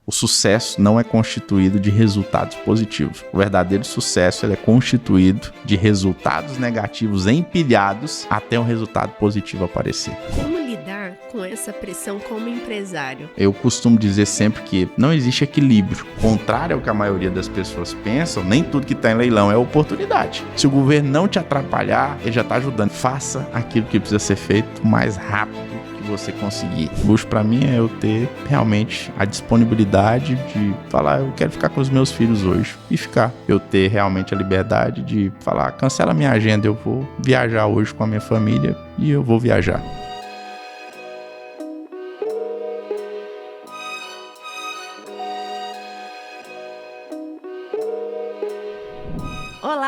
O sucesso não é constituído de resultados positivos. O verdadeiro sucesso ele é constituído de resultados negativos empilhados até um resultado positivo aparecer. Como lidar com essa pressão como empresário? Eu costumo dizer sempre que não existe equilíbrio. Contrário ao que a maioria das pessoas pensam, nem tudo que está em leilão é oportunidade. Se o governo não te atrapalhar, ele já está ajudando. Faça aquilo que precisa ser feito o mais rápido você conseguir. Luxo para mim é eu ter realmente a disponibilidade de falar, eu quero ficar com os meus filhos hoje e ficar. Eu ter realmente a liberdade de falar, cancela minha agenda, eu vou viajar hoje com a minha família e eu vou viajar.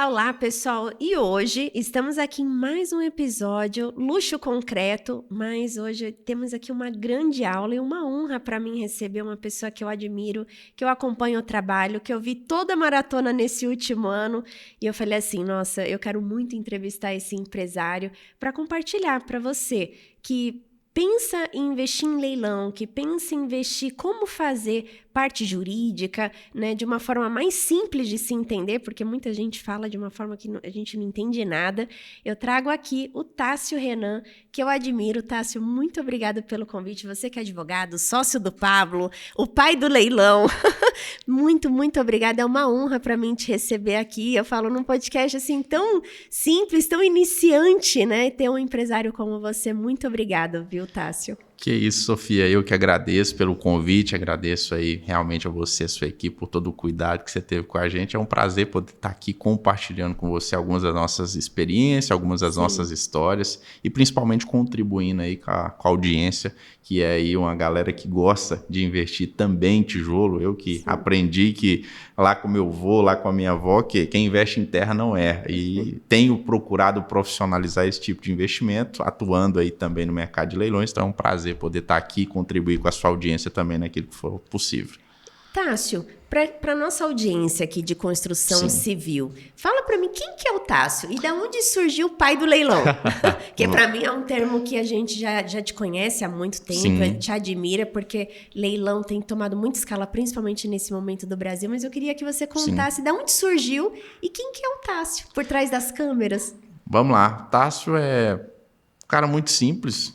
Olá pessoal, e hoje estamos aqui em mais um episódio Luxo Concreto, mas hoje temos aqui uma grande aula e uma honra para mim receber uma pessoa que eu admiro, que eu acompanho o trabalho, que eu vi toda a maratona nesse último ano e eu falei assim, nossa, eu quero muito entrevistar esse empresário para compartilhar para você que pensa em investir em leilão, que pensa em investir como fazer parte jurídica, né, de uma forma mais simples de se entender, porque muita gente fala de uma forma que a gente não entende nada. Eu trago aqui o Tássio Renan, que eu admiro. Tássio, muito obrigada pelo convite. Você que é advogado, sócio do Pablo, o pai do leilão. Muito, muito obrigada. É uma honra para mim te receber aqui. Eu falo num podcast assim tão simples, tão iniciante, né? Ter um empresário como você. Muito obrigada, viu, Tássio? Que isso, Sofia, eu que agradeço pelo convite, agradeço aí realmente a você e a sua equipe por todo o cuidado que você teve com a gente. É um prazer poder estar aqui compartilhando com você algumas das nossas experiências, algumas das nossas histórias e principalmente contribuindo aí com a audiência, que é aí uma galera que gosta de investir também em tijolo. Eu que aprendi que lá com meu avô, lá com a minha avó, que quem investe em terra não erra. E tenho procurado profissionalizar esse tipo de investimento, atuando aí também no mercado de leilões. Então é um prazer poder estar aqui e contribuir com a sua audiência também naquilo que for possível. Tássio, para nossa audiência aqui de construção civil, fala para mim quem que é o Tássio e da onde surgiu o pai do leilão? Que para mim é um termo que a gente já te conhece há muito tempo, te admira, porque leilão tem tomado muita escala, principalmente nesse momento do Brasil, mas eu queria que você contasse da onde surgiu e quem que é o Tássio por trás das câmeras. Vamos lá, Tássio é cara muito simples,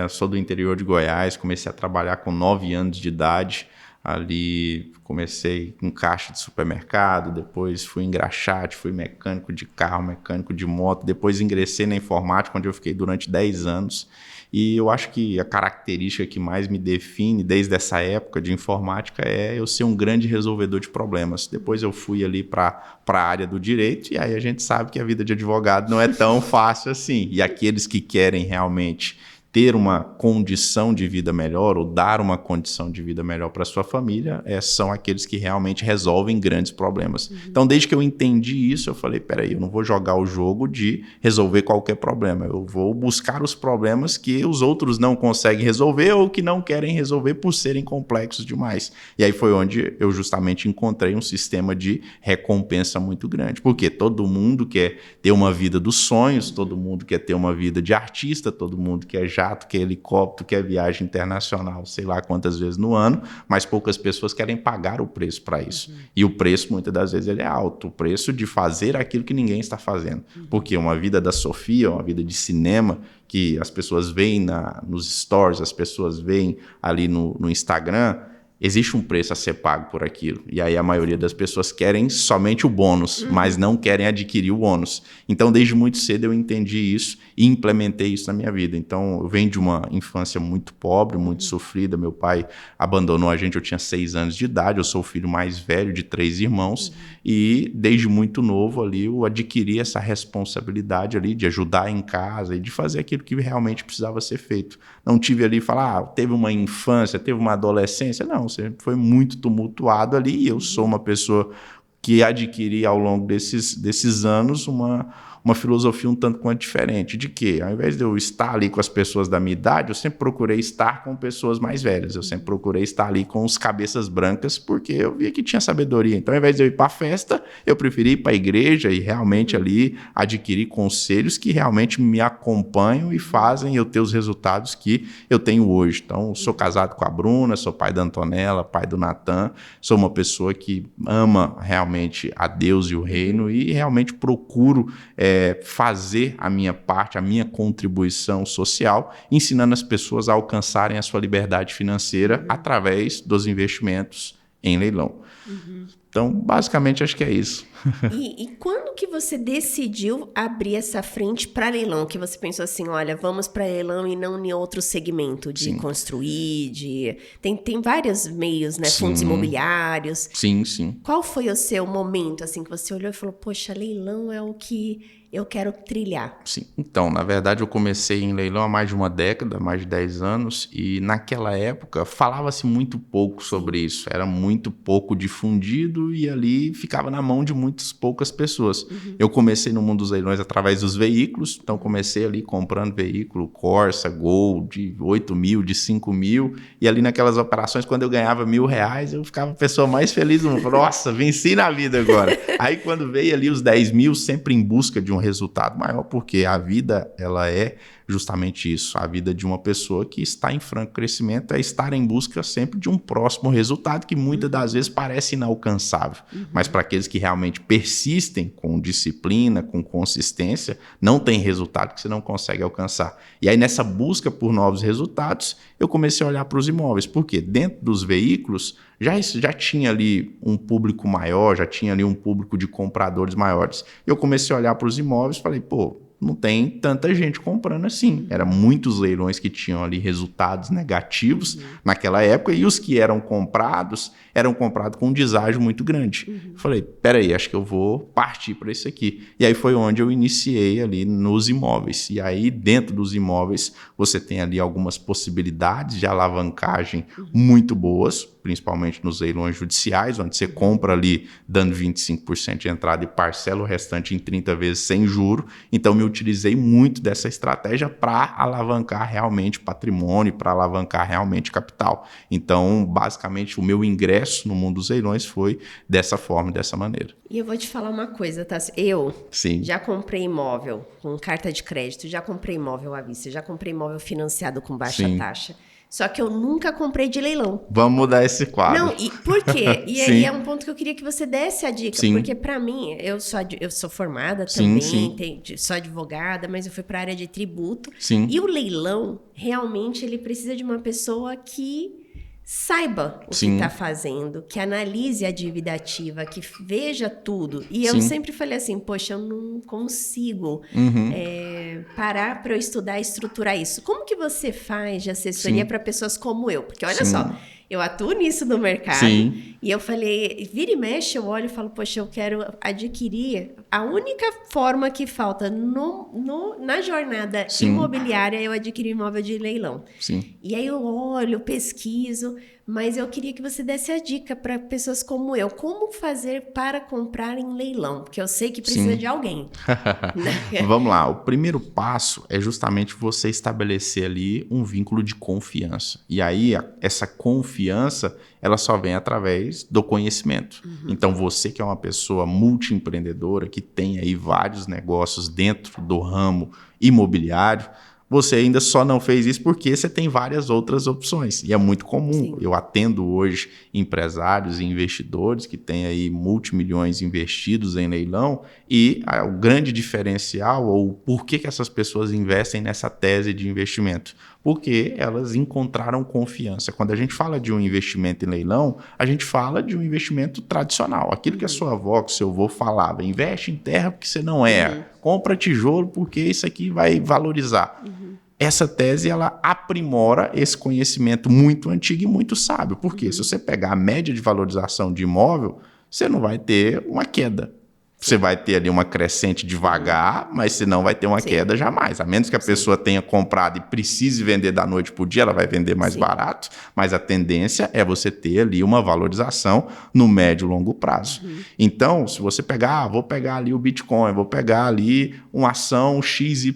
sou do interior de Goiás, comecei a trabalhar com 9 anos de idade, ali comecei com caixa de supermercado, depois fui engraxate, fui mecânico de carro, mecânico de moto, depois ingressei na informática, onde eu fiquei durante 10 anos. E eu acho que a característica que mais me define desde essa época de informática é eu ser um grande resolvedor de problemas. Depois eu fui ali para a área do direito e aí a gente sabe que a vida de advogado não é tão fácil assim. E aqueles que querem realmente ter uma condição de vida melhor ou dar uma condição de vida melhor para sua família, são aqueles que realmente resolvem grandes problemas. Então, desde que eu entendi isso, eu falei, peraí, eu não vou jogar o jogo de resolver qualquer problema, eu vou buscar os problemas que os outros não conseguem resolver ou que não querem resolver por serem complexos demais. E aí foi onde eu justamente encontrei um sistema de recompensa muito grande, porque todo mundo quer ter uma vida dos sonhos, todo mundo quer ter uma vida de artista, todo mundo quer jato, quer helicóptero, quer viagem internacional, sei lá quantas vezes no ano, mas poucas pessoas querem pagar o preço para isso. E o preço, muitas das vezes, ele é alto. O preço de fazer aquilo que ninguém está fazendo. Porque uma vida da Sofia, uma vida de cinema, que as pessoas veem nos stories, as pessoas veem ali no Instagram, existe um preço a ser pago por aquilo. E aí a maioria das pessoas querem somente o bônus, mas não querem adquirir o ônus. Então, desde muito cedo eu entendi isso e implementei isso na minha vida. Então, eu venho de uma infância muito pobre, muito sofrida. Meu pai abandonou a gente, eu tinha 6 anos de idade. Eu sou o filho mais velho de 3 irmãos. E desde muito novo ali eu adquiri essa responsabilidade ali de ajudar em casa e de fazer aquilo que realmente precisava ser feito. Não tive ali falar, teve uma infância, teve uma adolescência. Não, sempre foi muito tumultuado ali e eu sou uma pessoa que adquiri ao longo desses anos uma uma filosofia um tanto quanto diferente, de que ao invés de eu estar ali com as pessoas da minha idade, eu sempre procurei estar com pessoas mais velhas, eu sempre procurei estar ali com os cabeças brancas, porque eu via que tinha sabedoria. Então, ao invés de eu ir para a festa, eu preferi ir para a igreja e realmente ali adquirir conselhos que realmente me acompanham e fazem eu ter os resultados que eu tenho hoje. Então, sou casado com a Bruna, sou pai da Antonella, pai do Natan, sou uma pessoa que ama realmente a Deus e o reino e realmente procuro fazer a minha parte, a minha contribuição social, ensinando as pessoas a alcançarem a sua liberdade financeira através dos investimentos em leilão. Então, basicamente, acho que é isso. E quando que você decidiu abrir essa frente para leilão? Que você pensou assim, olha, vamos para leilão e não em outro segmento de construir, Tem vários meios, né? Fundos imobiliários. Sim, sim. Qual foi o seu momento, assim, que você olhou e falou, poxa, leilão é o que eu quero trilhar? Sim. Então, na verdade, eu comecei em leilão há mais de uma década, mais de 10 anos, e naquela época falava-se muito pouco sobre isso. Era muito pouco difundido e ali ficava na mão de muitas poucas pessoas. Eu comecei no mundo dos leilões através dos veículos, então comecei ali comprando veículo Corsa, Gol, de 8 mil, de 5 mil, e ali naquelas operações, quando eu ganhava R$1.000, eu ficava a pessoa mais feliz do mundo. Falei, nossa, venci na vida agora. Aí quando veio ali os 10 mil, sempre em busca de um resultado maior, porque a vida, ela é justamente isso, a vida de uma pessoa que está em franco crescimento é estar em busca sempre de um próximo resultado que muitas das vezes parece inalcançável, mas para aqueles que realmente persistem com disciplina, com consistência, não tem resultado que você não consegue alcançar. E aí nessa busca por novos resultados, eu comecei a olhar para os imóveis, porque dentro dos veículos já tinha ali um público maior, já tinha ali um público de compradores maiores. Eu comecei a olhar para os imóveis e falei, pô, não tem tanta gente comprando assim. Eram muitos leilões que tinham ali resultados negativos naquela época e os que eram comprados com um deságio muito grande. Falei, peraí, acho que eu vou partir para isso aqui. E aí foi onde eu iniciei ali nos imóveis. E aí dentro dos imóveis você tem ali algumas possibilidades de alavancagem muito boas, principalmente nos leilões judiciais, onde você compra ali dando 25% de entrada e parcela o restante em 30 vezes sem juro. Então, me utilizei muito dessa estratégia para alavancar realmente patrimônio, para alavancar realmente capital. Então, basicamente, o meu ingresso no mundo dos leilões foi dessa forma, dessa maneira. E eu vou te falar uma coisa, tá? Eu Sim. Já comprei imóvel com carta de crédito, já comprei imóvel à vista, já comprei imóvel financiado com baixa taxa. Só que eu nunca comprei de leilão. Vamos mudar esse quadro. Não, e por quê? E aí é um ponto que eu queria que você desse a dica. Sim. Porque pra mim, eu sou formada também, Sim. Sou advogada, mas eu fui pra área de tributo. Sim. E o leilão, realmente, ele precisa de uma pessoa que saiba o que está fazendo, que analise a dívida ativa, que veja tudo. E eu sempre falei assim, poxa, eu não consigo parar para eu estudar e estruturar isso. Como que você faz de assessoria para pessoas como eu? Porque olha só, eu atuo nisso no mercado e eu falei, vira e mexe, eu olho e falo, poxa, eu quero adquirir. A única forma que falta na jornada imobiliária é eu adquirir imóvel de leilão. E aí eu olho, pesquiso, mas eu queria que você desse a dica para pessoas como eu. Como fazer para comprar em leilão? Porque eu sei que precisa de alguém. Vamos lá. O primeiro passo é justamente você estabelecer ali um vínculo de confiança. E aí, essa confiança, ela só vem através do conhecimento. Então, você que é uma pessoa multiempreendedora, que tem aí vários negócios dentro do ramo imobiliário, você ainda só não fez isso porque você tem várias outras opções. E é muito comum. Eu atendo hoje empresários e investidores que têm aí multimilhões investidos em leilão e o grande diferencial ou por que essas pessoas investem nessa tese de investimento? Porque elas encontraram confiança. Quando a gente fala de um investimento em leilão, a gente fala de um investimento tradicional. Aquilo que a sua avó, que o seu avô falava, investe em terra porque você não erra, compra tijolo porque isso aqui vai valorizar. Essa tese, ela aprimora esse conhecimento muito antigo e muito sábio. Porque se você pegar a média de valorização de imóvel, você não vai ter uma queda. Você vai ter ali uma crescente devagar, mas você não vai ter uma queda jamais. A menos que a pessoa tenha comprado e precise vender da noite para o dia, ela vai vender mais barato. Mas a tendência é você ter ali uma valorização no médio e longo prazo. Então, se você pegar, vou pegar ali o Bitcoin, vou pegar ali uma ação XYZ,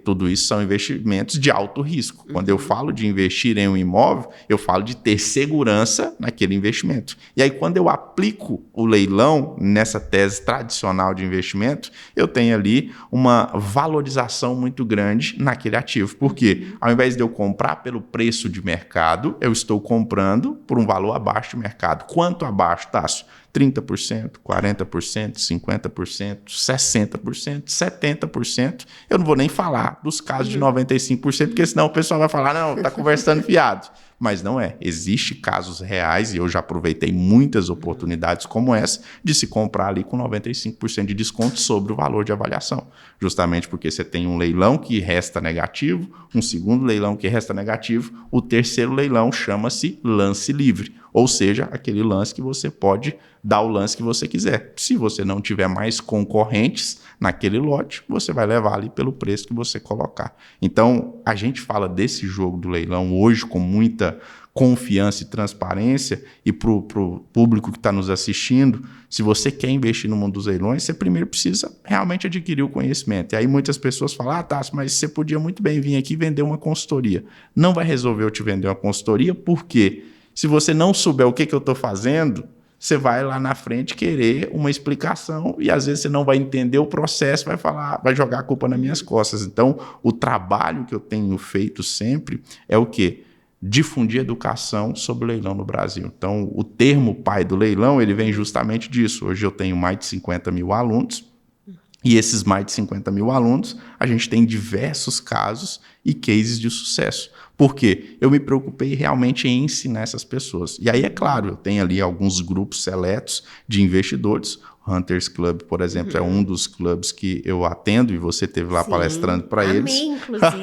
tudo isso são investimentos de alto risco. Quando eu falo de investir em um imóvel, eu falo de ter segurança naquele investimento. E aí, quando eu aplico o leilão nessa tese tradicional de investimento, eu tenho ali uma valorização muito grande naquele ativo. Por quê? Ao invés de eu comprar pelo preço de mercado, eu estou comprando por um valor abaixo do mercado. Quanto abaixo, Tássio? 30%, 40%, 50%, 60%, 70%. Eu não vou nem falar dos casos de 95%, porque senão o pessoal vai falar, não, está conversando fiado. Mas não é. Existem casos reais, e eu já aproveitei muitas oportunidades como essa, de se comprar ali com 95% de desconto sobre o valor de avaliação. Justamente porque você tem um leilão que resta negativo, um segundo leilão que resta negativo, o terceiro leilão chama-se lance livre. Ou seja, aquele lance que você pode dar o lance que você quiser. Se você não tiver mais concorrentes naquele lote, você vai levar ali pelo preço que você colocar. Então, a gente fala desse jogo do leilão hoje com muita confiança e transparência, e para o público que está nos assistindo, se você quer investir no mundo dos leilões, você primeiro precisa realmente adquirir o conhecimento. E aí muitas pessoas falam, Tássio, mas você podia muito bem vir aqui vender uma consultoria. Não vai resolver eu te vender uma consultoria, por quê? Se você não souber o que eu estou fazendo, você vai lá na frente querer uma explicação e às vezes você não vai entender o processo, vai falar, vai jogar a culpa nas minhas costas. Então, o trabalho que eu tenho feito sempre é o quê? Difundir educação sobre leilão no Brasil. Então, o termo pai do leilão, ele vem justamente disso. Hoje eu tenho mais de 50 mil alunos, e esses mais de 50 mil alunos, a gente tem diversos casos e cases de sucesso. Por quê? Eu me preocupei realmente em ensinar essas pessoas. E aí, é claro, eu tenho ali alguns grupos seletos de investidores. O Hunters Club, por exemplo, é um dos clubes que eu atendo, e você esteve lá palestrando para eles. Inclusive.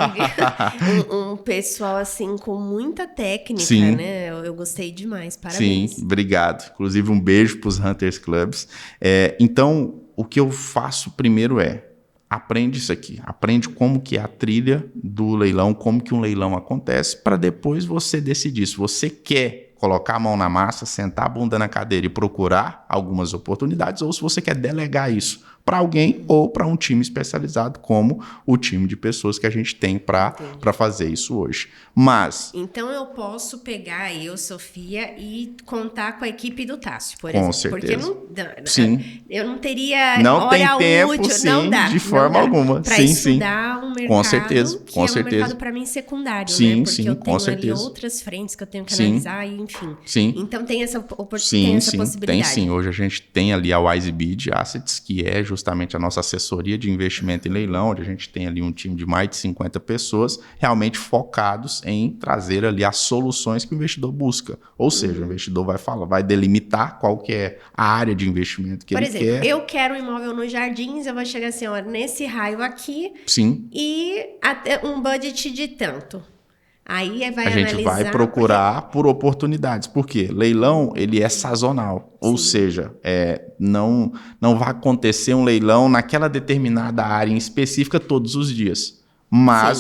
um pessoal assim com muita técnica, né? Eu gostei demais, parabéns. Sim, obrigado. Inclusive, um beijo para os Hunters Clubs. Então, o que eu faço primeiro aprende isso aqui, aprende como que é a trilha do leilão, como que um leilão acontece, para depois você decidir se você quer colocar a mão na massa, sentar a bunda na cadeira e procurar algumas oportunidades, ou se você quer delegar isso para alguém ou para um time especializado, como o time de pessoas que a gente tem para fazer isso hoje. Mas... Então eu posso pegar eu, Sofia, e contar com a equipe do Tássio, por exemplo. Com certeza. Porque eu não teria não hora tem tempo, útil, sim, não dá, de forma alguma. Para estudar um mercado com certeza, que com é um certeza. mercado para mim secundário, sim, né? Porque sim, eu tenho ali outras frentes que eu tenho que analisar, e enfim. Sim. Então tem essa possibilidade. Tem sim. Hoje a gente tem ali a WiseBid Assets, que é justamente a nossa assessoria de investimento em leilão, onde a gente tem ali um time de mais de 50 pessoas realmente focados em trazer ali as soluções que o investidor busca. Ou seja, o investidor vai delimitar qual que é a área de investimento que ele quer. Por exemplo, eu quero um imóvel nos Jardins, eu vou chegar assim, ó, nesse raio aqui, sim, e até um budget de tanto. Aí a gente vai procurar por oportunidades. Por quê? Leilão, ele é sazonal. Sim. Ou seja, não vai acontecer um leilão naquela determinada área em específica todos os dias.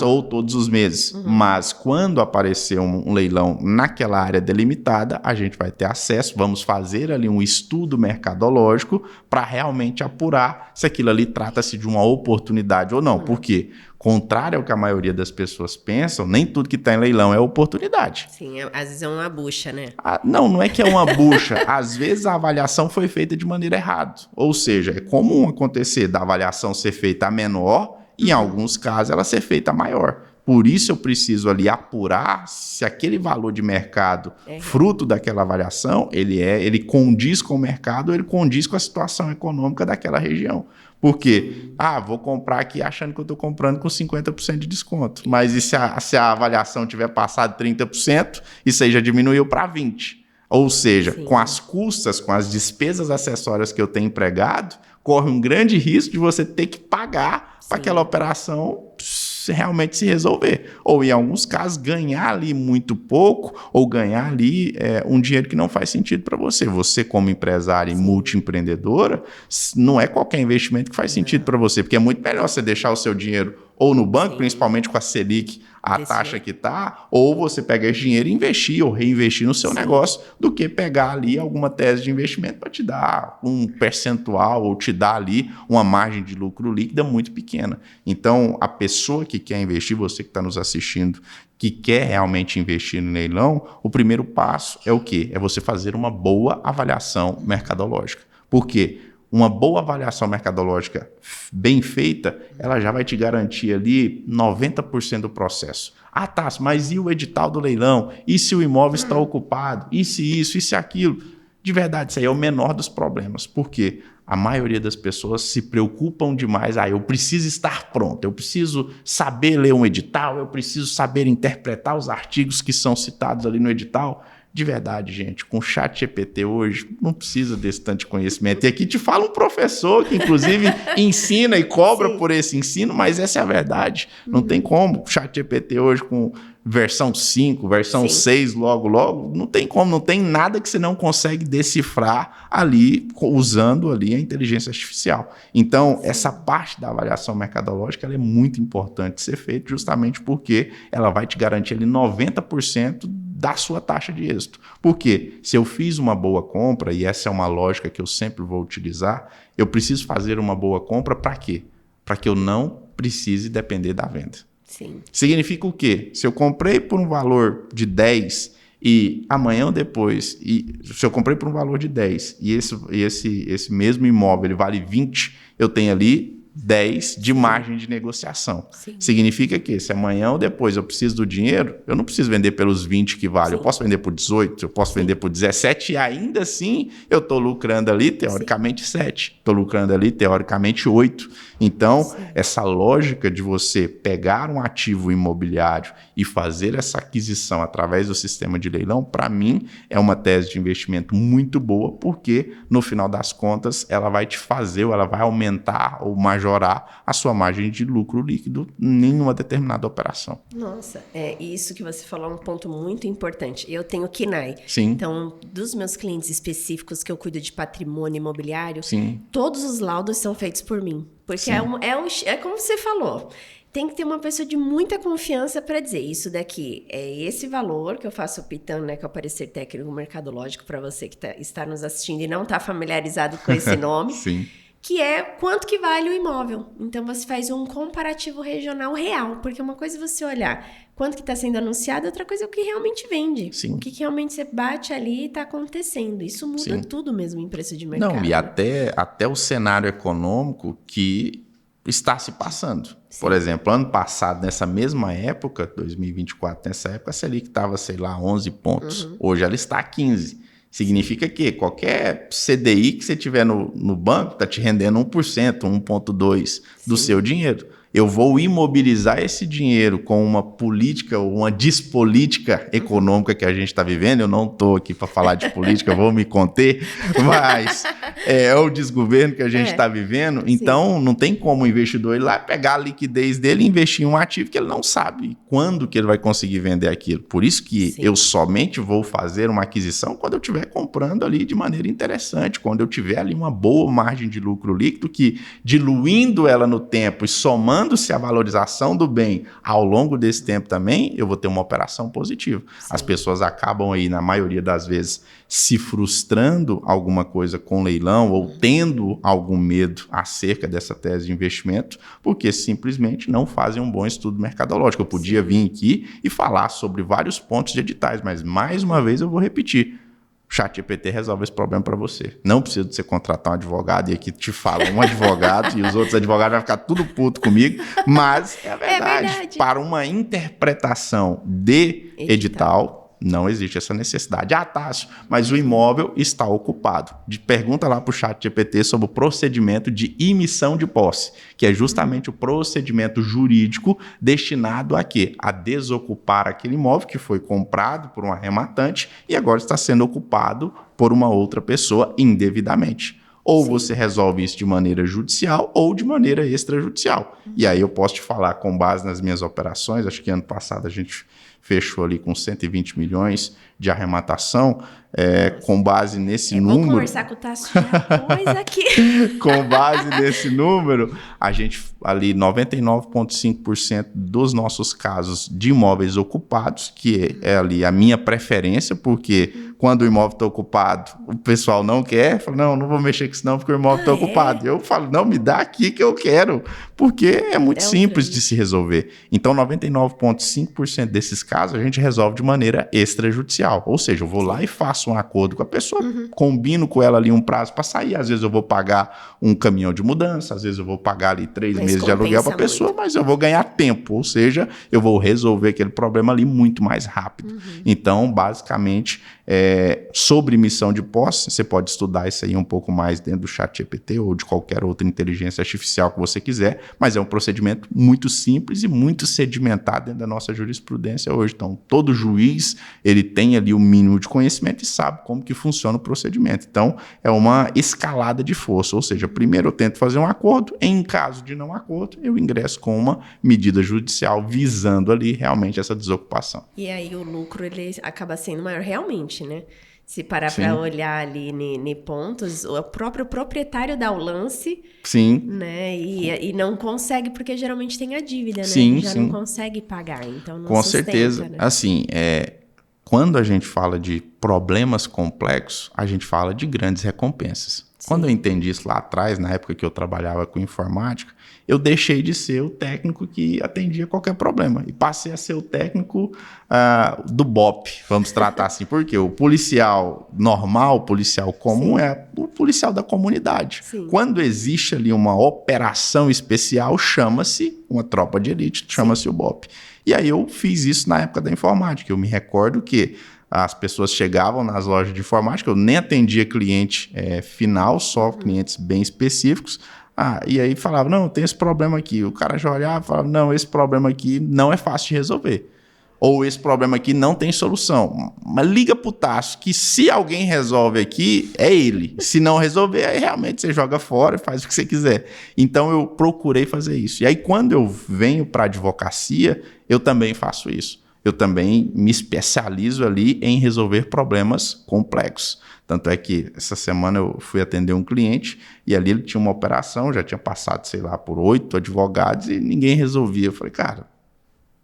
Ou todos os meses. Mas quando aparecer um leilão naquela área delimitada, a gente vai ter acesso, vamos fazer ali um estudo mercadológico para realmente apurar se aquilo ali trata-se de uma oportunidade ou não. Por quê? Contrário ao que a maioria das pessoas pensam, nem tudo que está em leilão é oportunidade. Sim, às vezes é uma bucha, né? Não é que é uma bucha. Às vezes a avaliação foi feita de maneira errada. Ou seja, é comum acontecer da avaliação ser feita a menor e, em alguns casos, ela ser feita a maior. Por isso eu preciso ali apurar se aquele valor de mercado, fruto daquela avaliação, ele condiz com o mercado ou ele condiz com a situação econômica daquela região. Por quê? Vou comprar aqui achando que eu estou comprando com 50% de desconto. Mas e se a avaliação tiver passado 30%, isso aí já diminuiu para 20%. Ou seja, com as custas, com as despesas acessórias que eu tenho empregado, corre um grande risco de você ter que pagar para aquela operação realmente se resolver. Ou, em alguns casos, ganhar ali muito pouco ou ganhar ali um dinheiro que não faz sentido para você. Você, como empresária e multiempreendedora, não é qualquer investimento que faz sentido para você, porque é muito melhor você deixar o seu dinheiro ou no banco, principalmente com a Selic, a taxa que está, ou você pega esse dinheiro e investir ou reinvestir no seu negócio, do que pegar ali alguma tese de investimento para te dar um percentual ou te dar ali uma margem de lucro líquida muito pequena. Então, a pessoa que quer investir, você que está nos assistindo, que quer realmente investir no leilão, o primeiro passo é o quê? É você fazer uma boa avaliação mercadológica. Por quê? Uma boa avaliação mercadológica bem feita, ela já vai te garantir ali 90% do processo. Ah, tá, mas e o edital do leilão? E se o imóvel está ocupado? E se isso? E se aquilo? De verdade, isso aí é o menor dos problemas. Por quê? A maioria das pessoas se preocupam demais. Eu preciso estar pronto, eu preciso saber ler um edital, eu preciso saber interpretar os artigos que são citados ali no edital. De verdade, gente, com o ChatGPT hoje, não precisa desse tanto de conhecimento. E aqui te fala um professor que, inclusive, ensina e cobra por esse ensino, mas essa é a verdade. Não tem como. O ChatGPT hoje, com versão 5, versão 6, logo, não tem como. Não tem nada que você não consegue decifrar ali, usando ali a inteligência artificial. Então, essa parte da avaliação mercadológica ela é muito importante ser feita, justamente porque ela vai te garantir ali 90% da sua taxa de êxito. Porque se eu fiz uma boa compra, e essa é uma lógica que eu sempre vou utilizar, eu preciso fazer uma boa compra para quê? Para que eu não precise depender da venda. Sim. Significa o quê? Se eu comprei por um valor de 10 e amanhã ou depois, se eu comprei por um valor de 10 e esse mesmo imóvel ele vale 20, eu tenho ali 10 de margem de negociação. Sim. Significa que se amanhã ou depois eu preciso do dinheiro, eu não preciso vender pelos 20 que vale. Eu posso vender por 18, eu posso vender por 17 e ainda assim eu estou lucrando ali, teoricamente, 7. Estou lucrando ali, teoricamente, 8. Então, essa lógica de você pegar um ativo imobiliário e fazer essa aquisição através do sistema de leilão, para mim, é uma tese de investimento muito boa, porque, no final das contas, ela vai te fazer, ou ela vai aumentar ou majorar a sua margem de lucro líquido em uma determinada operação. Nossa, isso que você falou é um ponto muito importante. Eu tenho KINAI. Sim. Então, dos meus clientes específicos que eu cuido de patrimônio imobiliário, Sim. todos os laudos são feitos por mim. Porque é como você falou, tem que ter uma pessoa de muita confiança para dizer isso daqui é esse valor que eu faço o PITAM, né, que é o parecer técnico mercadológico para você que está nos assistindo e não está familiarizado com esse nome. Sim. Que é quanto que vale o imóvel. Então, você faz um comparativo regional real, porque uma coisa é você olhar quanto que está sendo anunciado, outra coisa é o que realmente vende. Sim. O que realmente você bate ali e está acontecendo. Isso muda tudo mesmo em preço de mercado. Não, e até o cenário econômico que está se passando. Sim. Por exemplo, ano passado, nessa mesma época, 2024, nessa época, a Selic estava, 11 pontos. Hoje ela está a 15. Significa que qualquer CDI que você tiver no banco está te rendendo 1%, 1,2% do seu dinheiro. Eu vou imobilizar esse dinheiro com uma política ou uma despolítica econômica que a gente está vivendo. Eu não estou aqui para falar de política, vou me conter, mas é o desgoverno que a gente está vivendo. Então, não tem como o investidor ir lá pegar a liquidez dele e investir em um ativo que ele não sabe quando que ele vai conseguir vender aquilo. Por isso que eu somente vou fazer uma aquisição quando eu estiver comprando ali de maneira interessante, quando eu tiver ali uma boa margem de lucro líquido que, diluindo ela no tempo e somando se a valorização do bem ao longo desse tempo também, eu vou ter uma operação positiva. Sim. As pessoas acabam aí, na maioria das vezes, se frustrando alguma coisa com leilão ou tendo algum medo acerca dessa tese de investimento, porque simplesmente não fazem um bom estudo mercadológico. Eu podia vir aqui e falar sobre vários pontos de editais, mas mais uma vez eu vou repetir. O ChatGPT resolve esse problema para você. Não precisa de você contratar um advogado e aqui te fala um advogado e os outros advogados vão ficar tudo puto comigo, mas é verdade. Para uma interpretação de edital, não existe essa necessidade. Tássio, mas o imóvel está ocupado. Pergunta lá para o ChatGPT sobre o procedimento de emissão de posse, que é justamente o procedimento jurídico destinado a quê? A desocupar aquele imóvel que foi comprado por um arrematante e agora está sendo ocupado por uma outra pessoa indevidamente. Ou Sim. você resolve isso de maneira judicial ou de maneira extrajudicial. E aí eu posso te falar, com base nas minhas operações, acho que ano passado a gente fechou ali com 120 milhões de arrematação, com base nesse número... Vou conversar com o Tasso depois aqui. Com base nesse número, a gente ali 99,5% dos nossos casos de imóveis ocupados, que é ali a minha preferência, porque quando o imóvel está ocupado, o pessoal não quer, fala, não vou mexer com isso não, porque o imóvel está ocupado. Eu falo, não, me dá aqui que eu quero, porque é muito simples de se resolver. Então, 99,5% desses casos a gente resolve de maneira extrajudicial, ou seja, eu vou lá e faço um acordo com a pessoa, combino com ela ali um prazo para sair, às vezes eu vou pagar um caminhão de mudança, às vezes eu vou pagar ali 3 meses de aluguel para a pessoa, mas eu vou ganhar tempo, ou seja, eu vou resolver aquele problema ali muito mais rápido. Então, basicamente, sobre missão de posse, você pode estudar isso aí um pouco mais dentro do ChatGPT ou de qualquer outra inteligência artificial que você quiser, mas é um procedimento muito simples e muito sedimentado dentro da nossa jurisprudência hoje. Então, todo juiz, ele tem ali o mínimo de conhecimento e sabe como que funciona o procedimento. Então, é uma escalada de força, ou seja, primeiro eu tento fazer um acordo, em caso de não acordo, eu ingresso com uma medida judicial visando ali realmente essa desocupação. E aí o lucro, ele acaba sendo maior realmente, né? Se parar para olhar ali em pontos, o próprio proprietário dá o lance, sim, né? E não consegue, porque geralmente tem a dívida, né? Sim, já sim. não consegue pagar, então não com sustenta, certeza. né? Assim, quando a gente fala de problemas complexos, a gente fala de grandes recompensas. Sim. Quando eu entendi isso lá atrás, na época que eu trabalhava com informática, eu deixei de ser o técnico que atendia qualquer problema e passei a ser o técnico do BOP, vamos tratar assim, porque o policial normal, o policial comum, é o policial da comunidade. Sim. Quando existe ali uma operação especial, chama-se uma tropa de elite, chama-se o BOP. E aí eu fiz isso na época da informática. Eu me recordo que as pessoas chegavam nas lojas de informática, eu nem atendia cliente final, só clientes bem específicos. E aí falava, não, tem esse problema aqui. O cara já olhava e falava, não, esse problema aqui não é fácil de resolver. Ou esse problema aqui não tem solução. Mas liga pro Tasso que se alguém resolve aqui, é ele. Se não resolver, aí realmente você joga fora e faz o que você quiser. Então eu procurei fazer isso. E aí quando eu venho para a advocacia, eu também faço isso. Eu também me especializo ali em resolver problemas complexos. Tanto é que essa semana eu fui atender um cliente e ali ele tinha uma operação, já tinha passado, sei lá, por 8 advogados e ninguém resolvia. Eu falei, cara,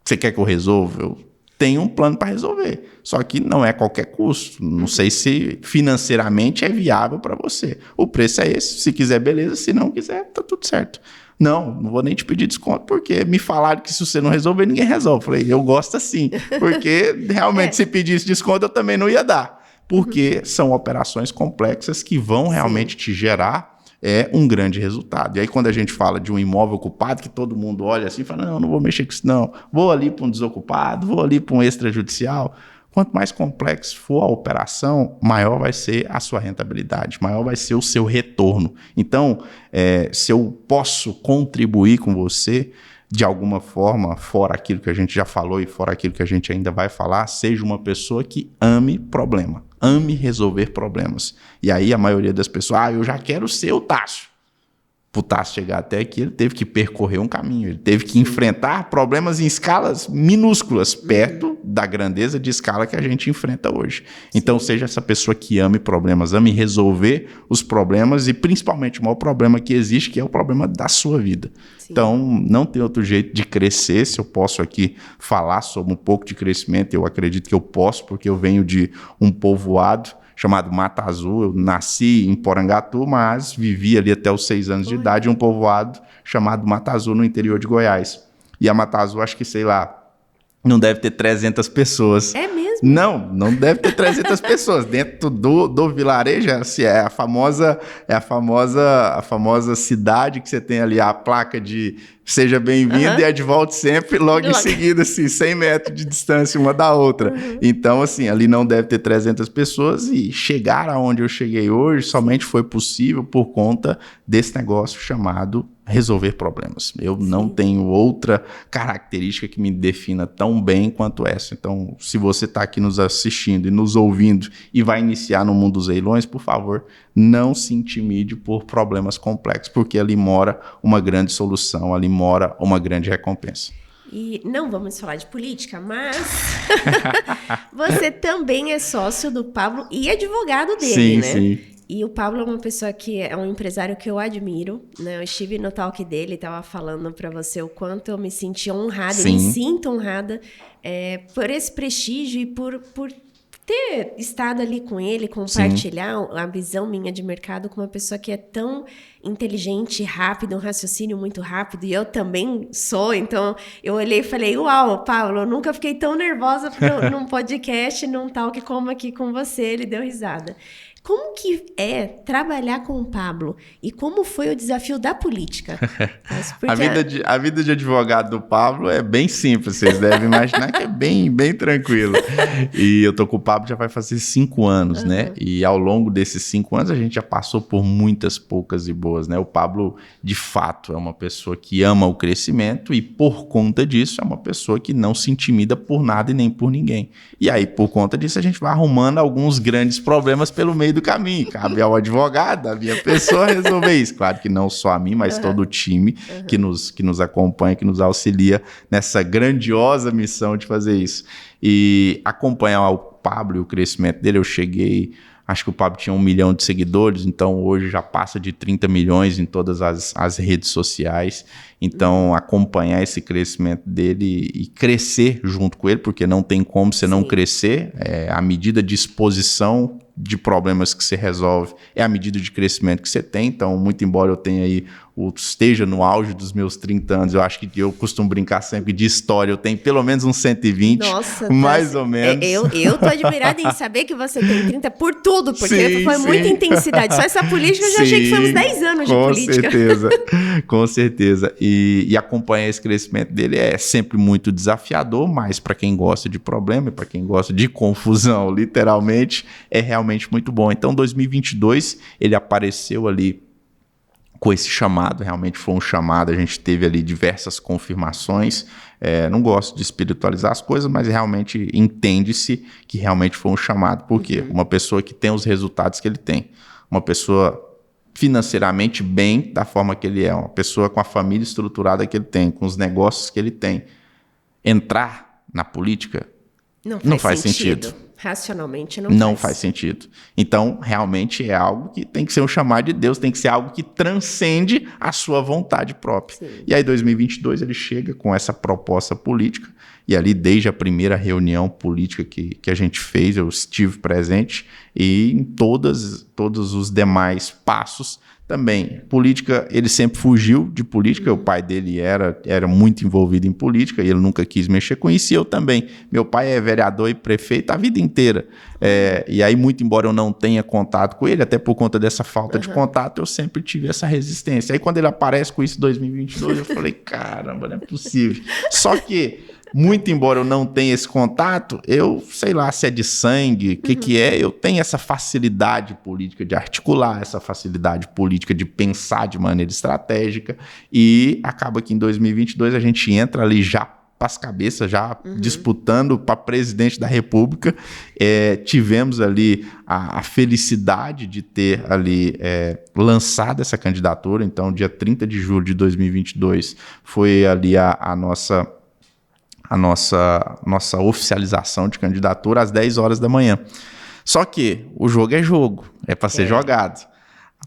você quer que eu resolva? Eu tenho um plano para resolver, só que não é qualquer custo. Não sei se financeiramente é viável para você. O preço é esse, se quiser, beleza, se não quiser, tá tudo certo. Não vou nem te pedir desconto, porque me falaram que se você não resolver, ninguém resolve. Falei, eu gosto assim, porque realmente se pedisse desconto, eu também não ia dar. Porque são operações complexas que vão realmente te gerar um grande resultado. E aí quando a gente fala de um imóvel ocupado, que todo mundo olha assim e fala, não vou mexer com isso não, vou ali para um desocupado, vou ali para um extrajudicial. Quanto mais complexo for a operação, maior vai ser a sua rentabilidade, maior vai ser o seu retorno. Então, se eu posso contribuir com você de alguma forma, fora aquilo que a gente já falou e fora aquilo que a gente ainda vai falar, seja uma pessoa que ame problema, ame resolver problemas. E aí a maioria das pessoas, eu já quero ser o Tasso. Para o Tasso chegar até aqui, ele teve que percorrer um caminho, ele teve que enfrentar problemas em escalas minúsculas, perto da grandeza de escala que a gente enfrenta hoje. Então, seja essa pessoa que ame problemas, ame resolver os problemas e principalmente o maior problema que existe, que é o problema da sua vida. Sim. Então, não tem outro jeito de crescer. Se eu posso aqui falar sobre um pouco de crescimento, eu acredito que eu posso, porque eu venho de um povoado chamado Mata Azul. Eu nasci em Porangatu, mas vivi ali até os 6 anos de idade em um povoado chamado Mata Azul, no interior de Goiás. E a Mata Azul, acho que, sei lá, não deve ter 300 pessoas. É mesmo? Não deve ter 300 pessoas. Dentro do vilarejo, assim, é a famosa cidade que você tem ali a placa de seja bem-vindo e volte sempre, logo em seguida, assim, 100 metros de distância uma da outra. Então, assim, ali não deve ter 300 pessoas e chegar aonde eu cheguei hoje somente foi possível por conta desse negócio chamado resolver problemas. Eu não tenho outra característica que me defina tão bem quanto essa. Então, se você está aqui nos assistindo e nos ouvindo e vai iniciar no mundo dos leilões, por favor, não se intimide por problemas complexos, porque ali mora uma grande solução, ali mora uma grande recompensa. E não vamos falar de política, mas você também é sócio do Pablo e advogado dele, né? Sim. E o Pablo é uma pessoa que é um empresário que eu admiro, né? Eu estive no talk dele, estava falando para você o quanto eu me senti honrada, me sinto honrada por esse prestígio e por ter estado ali com ele, compartilhar a visão minha de mercado com uma pessoa que é tão inteligente, rápido, um raciocínio muito rápido, e eu também sou, então eu olhei e falei, uau, Pablo, eu nunca fiquei tão nervosa num podcast, num talk como aqui com você, ele deu risada. Como que é trabalhar com o Pablo? E como foi o desafio da política? A vida de advogado do Pablo é bem simples, vocês devem imaginar que é bem tranquilo. E eu tô com o Pablo já vai fazer 5 anos, né? E ao longo desses 5 anos a gente já passou por muitas poucas e boas, né? O Pablo, de fato, é uma pessoa que ama o crescimento e por conta disso é uma pessoa que não se intimida por nada e nem por ninguém. E aí, por conta disso, a gente vai arrumando alguns grandes problemas pelo meio do caminho. Cabe ao advogado, a minha pessoa, resolver isso. Claro que não só a mim, mas todo o time que nos acompanha, que nos auxilia nessa grandiosa missão de fazer isso. E acompanhar o Pablo e o crescimento dele, eu cheguei... Acho que o Pablo tinha 1 milhão de seguidores, então hoje já passa de 30 milhões em todas as redes sociais. Então, acompanhar esse crescimento dele e crescer junto com ele, porque não tem como você não crescer. A medida de exposição de problemas que você resolve é a medida de crescimento que você tem. Então, muito embora eu tenha aí esteja no auge dos meus 30 anos, eu acho que eu costumo brincar sempre de história, eu tenho pelo menos uns 120, mais ou menos. Eu tô admirada em saber que você tem 30 por tudo, porque foi muita intensidade. Só essa política eu já achei que foi uns 10 anos de política. Com certeza. E acompanhar esse crescimento dele é sempre muito desafiador, mas para quem gosta de problema e para quem gosta de confusão, literalmente, é realmente muito bom. Então, 2022, ele apareceu ali com esse chamado, realmente foi um chamado, a gente teve ali diversas confirmações, não gosto de espiritualizar as coisas, mas realmente entende-se que realmente foi um chamado, porque uma pessoa que tem os resultados que ele tem, uma pessoa financeiramente bem da forma que ele é, uma pessoa com a família estruturada que ele tem, com os negócios que ele tem, entrar na política não faz sentido. Racionalmente não faz sentido. Então, realmente é algo que tem que ser um chamado de Deus, tem que ser algo que transcende a sua vontade própria. Sim. E aí, 2022, ele chega com essa proposta política, e ali, desde a primeira reunião política que a gente fez, eu estive presente, e em todos os demais passos também. Política, ele sempre fugiu de política, o pai dele era muito envolvido em política, e ele nunca quis mexer com isso, e eu também. Meu pai é vereador e prefeito a vida inteira. E aí, muito embora eu não tenha contato com ele, até por conta dessa falta de contato, eu sempre tive essa resistência. Aí, quando ele aparece com isso em 2022, eu falei, caramba, não é possível. Só que, muito embora eu não tenha esse contato, eu sei lá se é de sangue, o que é, eu tenho essa facilidade política de articular, essa facilidade política de pensar de maneira estratégica, e acaba que em 2022 a gente entra ali já para as cabeças, já disputando para presidente da República. Tivemos ali a felicidade de ter ali lançado essa candidatura, então dia 30 de julho de 2022 foi ali a nossa oficialização de candidatura às 10 horas da manhã. Só que o jogo é jogo, é para ser jogado.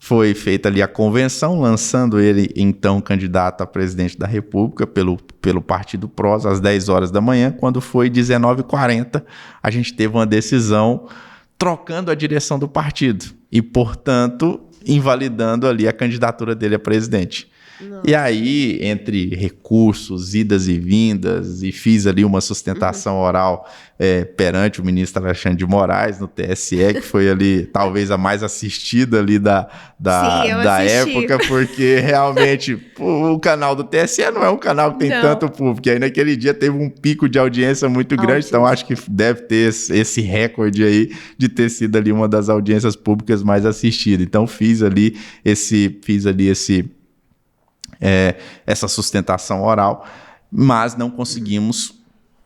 Foi feita ali a convenção, lançando ele, então, candidato a presidente da República pelo Partido PROS, às 10 horas da manhã. Quando foi 19h40, a gente teve uma decisão trocando a direção do partido e, portanto, invalidando ali a candidatura dele a presidente. Nossa. E aí, entre recursos, idas e vindas, e fiz ali uma sustentação oral perante o ministro Alexandre de Moraes no TSE, que foi ali talvez a mais assistida ali Sim, eu da assisti. época, porque realmente o canal do TSE não é um canal que tem tanto público. E aí naquele dia teve um pico de audiência muito grande, então acho que deve ter esse recorde aí de ter sido ali uma das audiências públicas mais assistidas. Então fiz ali essa sustentação oral, mas não conseguimos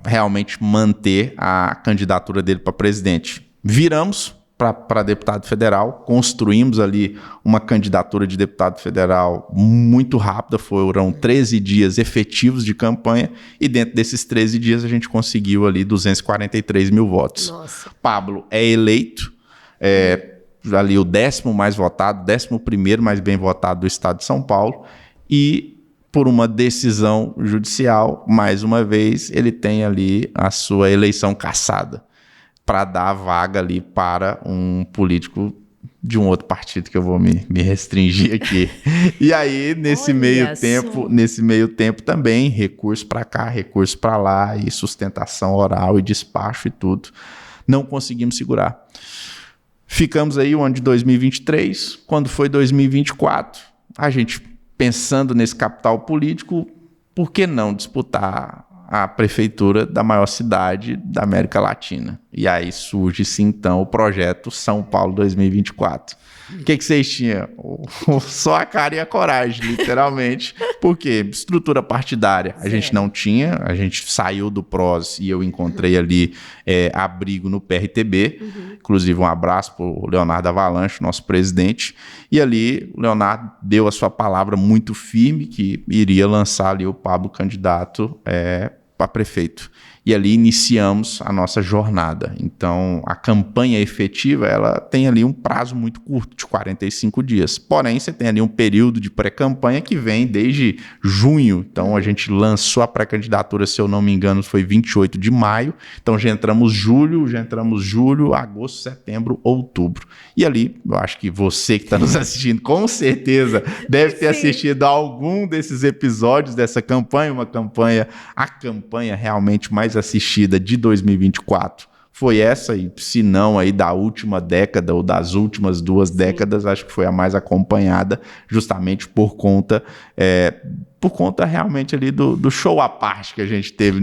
realmente manter a candidatura dele para presidente. Viramos para deputado federal, construímos ali uma candidatura de deputado federal muito rápida, foram 13 dias efetivos de campanha, e dentro desses 13 dias a gente conseguiu ali 243 mil votos. Nossa. Pablo é eleito, ali o 10º mais votado, 11º mais bem votado do estado de São Paulo, e por uma decisão judicial, mais uma vez, ele tem ali a sua eleição cassada para dar a vaga ali para um político de um outro partido que eu vou me restringir aqui. E aí, nesse meio tempo também, recurso para cá, recurso para lá, e sustentação oral e despacho e tudo. Não conseguimos segurar. Ficamos aí o ano de 2023, quando foi 2024, a gente pensando nesse capital político, por que não disputar a prefeitura da maior cidade da América Latina? E aí surge-se então o projeto São Paulo 2024. O que vocês tinham? Só a cara e a coragem, literalmente, porque estrutura partidária a gente não tinha, a gente saiu do PROS e eu encontrei ali abrigo no PRTB, inclusive um abraço para o Leonardo Avalanche, nosso presidente, e ali o Leonardo deu a sua palavra muito firme que iria lançar ali o Pablo candidato para prefeito. E ali iniciamos a nossa jornada. Então, a campanha efetiva, ela tem ali um prazo muito curto, de 45 dias. Porém, você tem ali um período de pré-campanha que vem desde junho. Então, a gente lançou a pré-candidatura, se eu não me engano, foi 28 de maio. Então, já entramos julho, agosto, setembro, outubro. E ali, eu acho que você que está nos assistindo, com certeza, deve ter assistido a algum desses episódios dessa campanha, a campanha realmente mais assistida de 2024 foi essa, e se não aí da última década ou das últimas 2 décadas, acho que foi a mais acompanhada, justamente por conta realmente ali do show à parte que a gente teve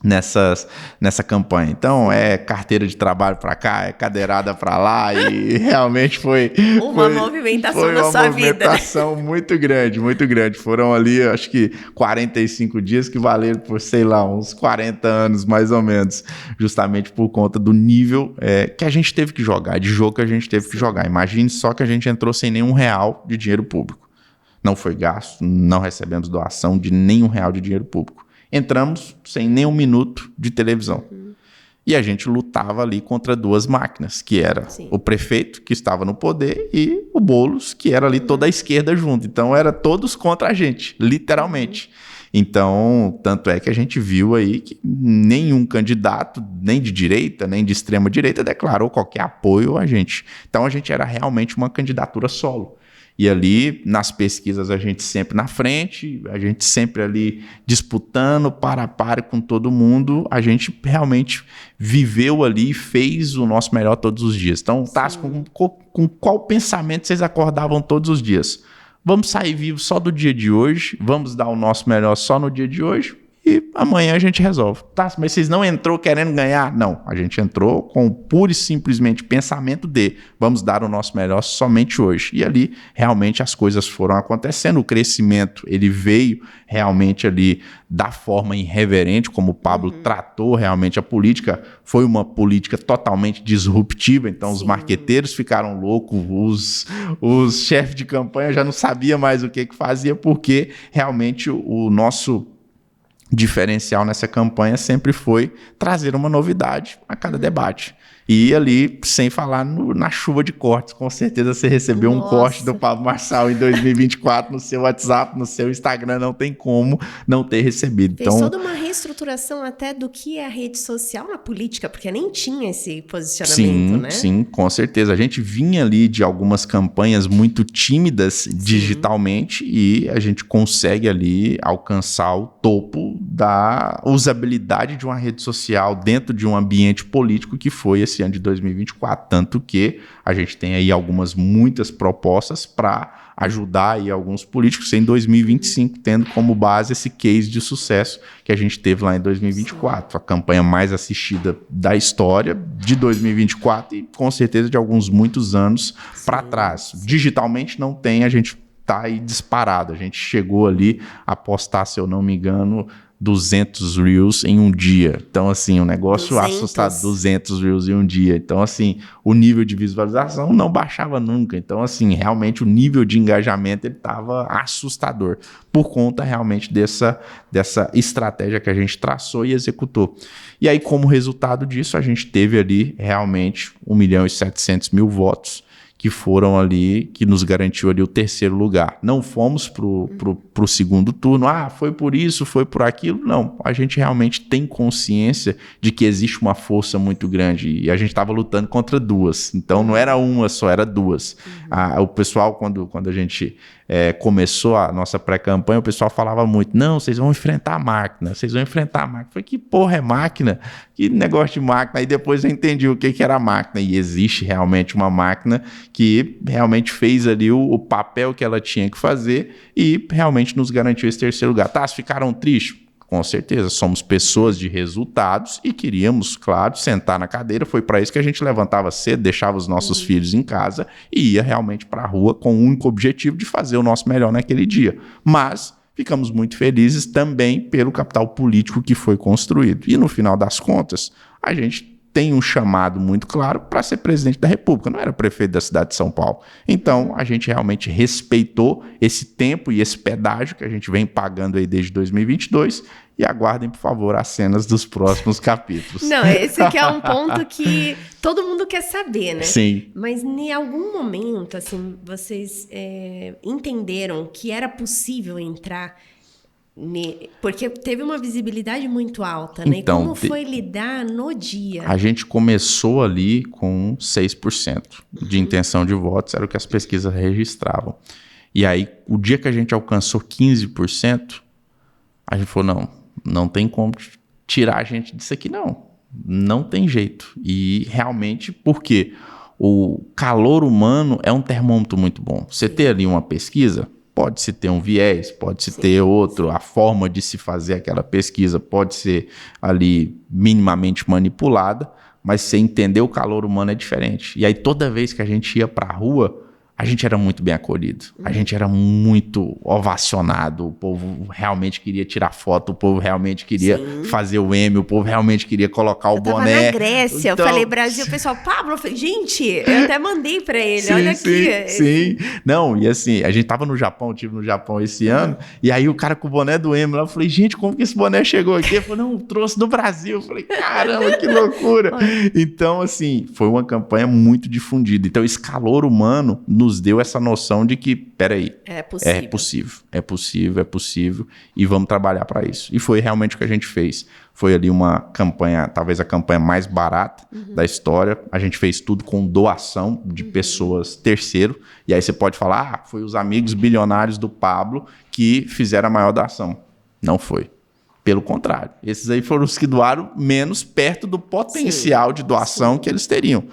nessa campanha. Então, carteira de trabalho para cá, cadeirada para lá, e realmente foi uma movimentação na sua vida. Foi uma movimentação muito grande, muito grande. Foram ali, acho que 45 dias que valeram por, sei lá, uns 40 anos mais ou menos, justamente por conta do nível que a gente teve que jogar, de jogo que a gente teve que jogar. Imagine só que a gente entrou sem nenhum real de dinheiro público. Não foi gasto, não recebemos doação de nenhum real de dinheiro público. Entramos sem nenhum minuto de televisão. E a gente lutava ali contra 2 máquinas, que era o prefeito, que estava no poder, e o Boulos, que era ali toda a esquerda junto. Então, era todos contra a gente, literalmente. Então, tanto é que a gente viu aí que nenhum candidato, nem de direita, nem de extrema direita, declarou qualquer apoio a gente. Então, a gente era realmente uma candidatura solo. E ali, nas pesquisas, a gente sempre na frente, a gente sempre ali disputando, para a par com todo mundo, a gente realmente viveu ali e fez o nosso melhor todos os dias. Então, com qual pensamento vocês acordavam todos os dias? Vamos sair vivos só do dia de hoje, vamos dar o nosso melhor só no dia de hoje, e amanhã a gente resolve. Tá, mas vocês não entrou querendo ganhar? Não, a gente entrou com pura e simplesmente pensamento de vamos dar o nosso melhor somente hoje. E ali realmente as coisas foram acontecendo, o crescimento ele veio realmente ali da forma irreverente como o Pablo tratou realmente a política. Foi uma política totalmente disruptiva, então os marqueteiros ficaram loucos, os chefes de campanha já não sabiam mais o que fazia, porque realmente o nosso diferencial nessa campanha sempre foi trazer uma novidade a cada debate. E ali, sem falar na chuva de cortes, com certeza você recebeu um corte do Pablo Marçal em 2024 no seu WhatsApp, no seu Instagram, não tem como não ter recebido. Fez toda uma reestruturação até do que é a rede social na política, porque nem tinha esse posicionamento, né? Sim, com certeza. A gente vinha ali de algumas campanhas muito tímidas digitalmente e a gente consegue ali alcançar o topo da usabilidade de uma rede social dentro de um ambiente político que foi esse ano de 2024. Tanto que a gente tem aí muitas propostas para ajudar aí alguns políticos em 2025, tendo como base esse case de sucesso que a gente teve lá em 2024. A campanha mais assistida da história de 2024 e com certeza de muitos anos para trás. Digitalmente não tem, a gente tá aí disparado. A gente chegou ali a postar, se eu não me engano, 200 Reels em um dia. Então, assim, um negócio assustador, 200 Reels em um dia. Então, assim, o nível de visualização não baixava nunca. Então, assim, realmente o nível de engajamento ele estava assustador, por conta realmente dessa estratégia que a gente traçou e executou. E aí, como resultado disso, a gente teve ali realmente 1.700.000 votos, que foram ali, que nos garantiu ali o terceiro lugar. Não fomos pro segundo turno, foi por isso, foi por aquilo. Não, a gente realmente tem consciência de que existe uma força muito grande e a gente estava lutando contra duas. Então não era uma só, era duas. O pessoal, quando a gente começou a nossa pré-campanha, o pessoal falava muito, não, vocês vão enfrentar a máquina, vocês vão enfrentar a máquina. Eu falei, que porra é máquina? Que negócio de máquina? Aí depois eu entendi o que era a máquina e existe realmente uma máquina que realmente fez ali o papel que ela tinha que fazer e realmente nos garantiu esse terceiro lugar. Tá, ficaram tristes? Com certeza, somos pessoas de resultados e queríamos, claro, sentar na cadeira. Foi para isso que a gente levantava cedo, deixava os nossos filhos em casa e ia realmente para a rua com o único objetivo de fazer o nosso melhor naquele dia. Mas ficamos muito felizes também pelo capital político que foi construído. E no final das contas, a gente tem um chamado muito claro para ser presidente da República, não era prefeito da cidade de São Paulo. Então, a gente realmente respeitou esse tempo e esse pedágio que a gente vem pagando aí desde 2022 e aguardem, por favor, as cenas dos próximos capítulos. Não, esse aqui é um ponto que todo mundo quer saber, né? Sim. Mas em algum momento, assim, vocês entenderam que era possível entrar... Porque teve uma visibilidade muito alta, né? Então, e como foi lidar no dia? A gente começou ali com 6% de intenção de votos, era o que as pesquisas registravam. E aí, o dia que a gente alcançou 15%, a gente falou, não tem como tirar a gente disso aqui, não tem jeito. E realmente, por quê? O calor humano é um termômetro muito bom. Você ter ali uma pesquisa... Pode-se ter um viés, pode-se ter outro, a forma de se fazer aquela pesquisa pode ser ali minimamente manipulada, mas você entender o calor humano é diferente. E aí toda vez que a gente ia para a rua, a gente era muito bem acolhido, a gente era muito ovacionado, o povo realmente queria tirar foto, o povo realmente queria fazer o M, o povo realmente queria colocar o boné. Eu tava na Grécia, então... eu falei Brasil, o pessoal, Pablo, eu falei, gente, eu até mandei pra ele, olha aqui. Sim, não, e assim, a gente tava no Japão, eu estive no Japão esse ano, e aí o cara com o boné do M lá, eu falei, gente, como que esse boné chegou aqui? Ele falou, não, trouxe do Brasil. Eu falei, caramba, que loucura. Então, assim, foi uma campanha muito difundida. Então, esse calor humano nos deu essa noção de que, peraí, é possível e vamos trabalhar para isso. E foi realmente o que a gente fez. Foi ali uma campanha, talvez a campanha mais barata da história. A gente fez tudo com doação de pessoas terceiro. E aí você pode falar, foi os amigos bilionários do Pablo que fizeram a maior doação. Não foi. Pelo contrário. Esses aí foram os que doaram menos perto do potencial de doação que eles teriam.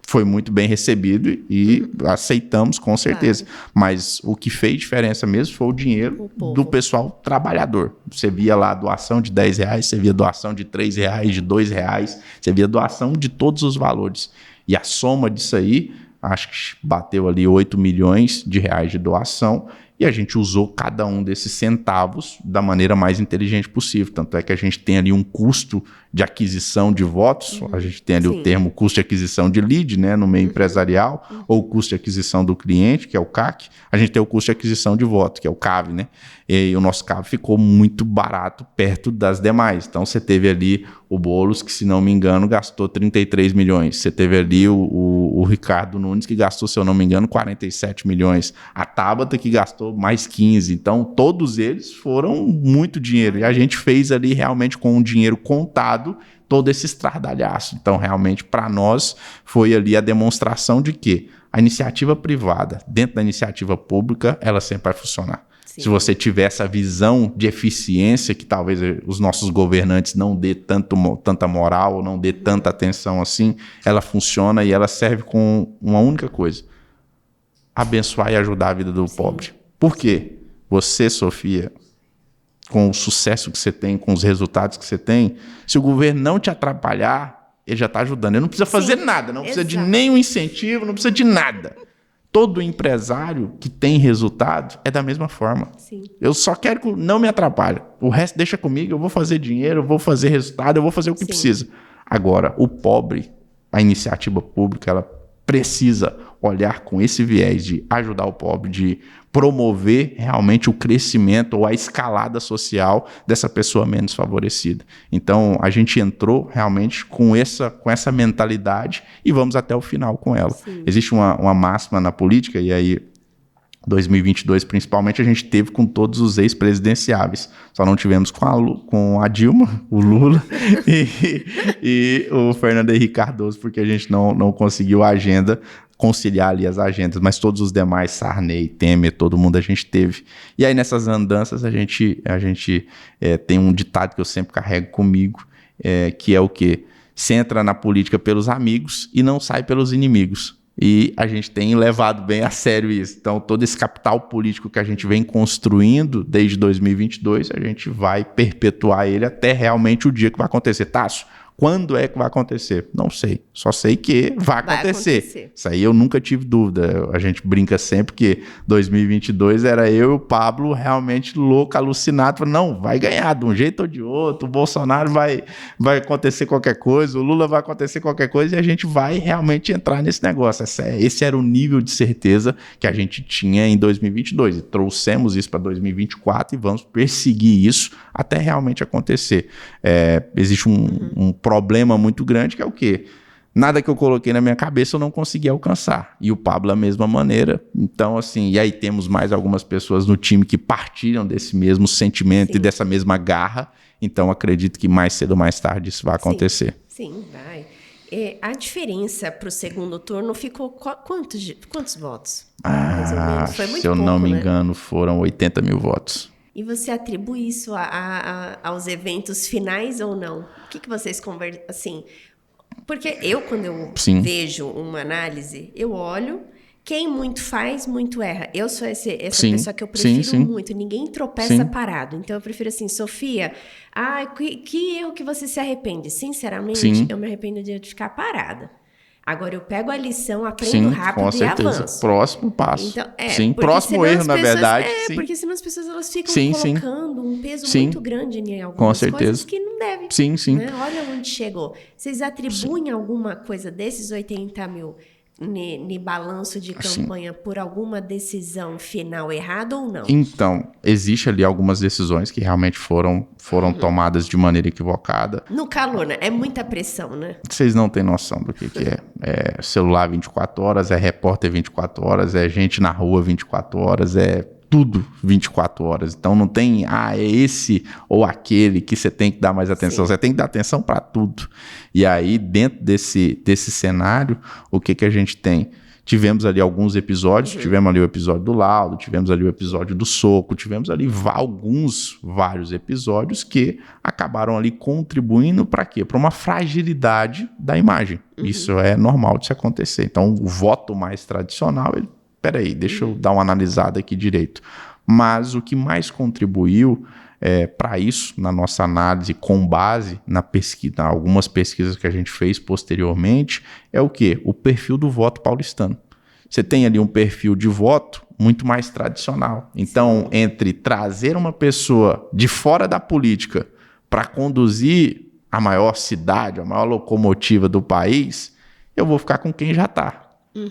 Foi muito bem recebido e aceitamos com certeza. Claro. Mas o que fez diferença mesmo foi o dinheiro do pessoal trabalhador. Você via lá a doação de R$10, você via doação de R$3, de R$2, você via doação de todos os valores. E a soma disso aí, acho que bateu ali R$8 milhões de doação e a gente usou cada um desses centavos da maneira mais inteligente possível. Tanto é que a gente tem ali um custo de aquisição de votos, a gente tem ali o termo custo de aquisição de lead, né, no meio empresarial, ou custo de aquisição do cliente, que é o CAC. A gente tem o custo de aquisição de voto, que é o CAV, né? E o nosso CAV ficou muito barato perto das demais. Então, você teve ali o Boulos, que, se não me engano, gastou 33 milhões. Você teve ali o Ricardo Nunes, que gastou, se eu não me engano, 47 milhões. A Tabata, que gastou mais 15. Então, todos eles foram muito dinheiro. E a gente fez ali realmente com um dinheiro contado todo esse estardalhaço. Então, realmente, para nós, foi ali a demonstração de que a iniciativa privada, dentro da iniciativa pública, ela sempre vai funcionar. Sim. Se você tiver essa visão de eficiência, que talvez os nossos governantes não dê tanta moral, ou não dê tanta atenção assim, ela funciona e ela serve com uma única coisa: abençoar e ajudar a vida do pobre. Por quê? Você, Sofia, com o sucesso que você tem, com os resultados que você tem, se o governo não te atrapalhar, ele já está ajudando. Ele não precisa fazer nada, não precisa de nenhum incentivo, não precisa de nada. Todo empresário que tem resultado é da mesma forma. Sim. Eu só quero que não me atrapalhe. O resto deixa comigo, eu vou fazer dinheiro, eu vou fazer resultado, eu vou fazer o que precisa. Agora, o pobre, a iniciativa pública, ela precisa olhar com esse viés de ajudar o pobre, de promover realmente o crescimento ou a escalada social dessa pessoa menos favorecida. Então, a gente entrou realmente com essa mentalidade e vamos até o final com ela. Sim. Existe uma máxima na política, e aí 2022 principalmente a gente teve com todos os ex-presidenciáveis. Só não tivemos com a Dilma, o Lula e o Fernando Henrique Cardoso, porque a gente não conseguiu a agenda, conciliar ali as agendas, mas todos os demais, Sarney, Temer, todo mundo a gente teve. E aí nessas andanças a gente tem um ditado que eu sempre carrego comigo, que é o quê? Você entra na política pelos amigos e não sai pelos inimigos. E a gente tem levado bem a sério isso. Então, todo esse capital político que a gente vem construindo desde 2022, a gente vai perpetuar ele até realmente o dia que vai acontecer. Tássio, quando é que vai acontecer? Não sei. Só sei que vai acontecer. Isso aí eu nunca tive dúvida. A gente brinca sempre que 2022 era eu e o Pablo realmente louco, alucinado. Não, vai ganhar de um jeito ou de outro. O Bolsonaro vai acontecer qualquer coisa, o Lula vai acontecer qualquer coisa e a gente vai realmente entrar nesse negócio. Esse era o nível de certeza que a gente tinha em 2022. E trouxemos isso para 2024 e vamos perseguir isso até realmente acontecer. Existe um problema muito grande, que é o quê? Nada que eu coloquei na minha cabeça eu não consegui alcançar. E o Pablo da mesma maneira. Então, assim, e aí temos mais algumas pessoas no time que partilham desse mesmo sentimento e dessa mesma garra. Então, acredito que mais cedo ou mais tarde isso vai acontecer. Sim, vai. A diferença para o segundo turno ficou quantos votos? Mais ou menos. Foi muito se eu pouco, não me engano, foram 80 mil votos. E você atribui isso aos eventos finais ou não? O que vocês conversam? Assim, porque quando eu vejo uma análise, eu olho, quem muito faz, muito erra. Eu sou essa pessoa que eu prefiro muito. Ninguém tropeça parado. Então, eu prefiro assim, Sofia, que erro que você se arrepende? Sinceramente, eu me arrependo de ficar parada. Agora, eu pego a lição, aprendo rápido com certeza. Avanço. Próximo passo. Então, próximo erro, na verdade. Porque senão as pessoas elas ficam colocando um peso muito grande em algumas coisas que não devem. Né? Olha onde chegou. Vocês atribuem alguma coisa desses 80 mil no balanço de campanha por alguma decisão final errada ou não? Então, existe ali algumas decisões que realmente foram tomadas de maneira equivocada. No calor, né? É muita pressão, né? Vocês não têm noção do que é. É celular 24 horas, é repórter 24 horas, é gente na rua 24 horas, é tudo 24 horas. Então não tem, é esse ou aquele que você tem que dar mais atenção. Você tem que dar atenção para tudo. E aí, dentro desse cenário, o que a gente tem? Tivemos ali alguns episódios, tivemos ali o episódio do laudo, tivemos ali o episódio do soco, tivemos ali vários episódios que acabaram ali contribuindo para quê? Para uma fragilidade da imagem. Isso é normal de se acontecer. Então, o voto mais tradicional, peraí, deixa eu dar uma analisada aqui direito. Mas o que mais contribuiu para isso, na nossa análise, com base na pesquisa, algumas pesquisas que a gente fez posteriormente, é o quê? O perfil do voto paulistano. você tem ali um perfil de voto muito mais tradicional. Então, entre trazer uma pessoa de fora da política para conduzir a maior cidade, a maior locomotiva do país, eu vou ficar com quem já está.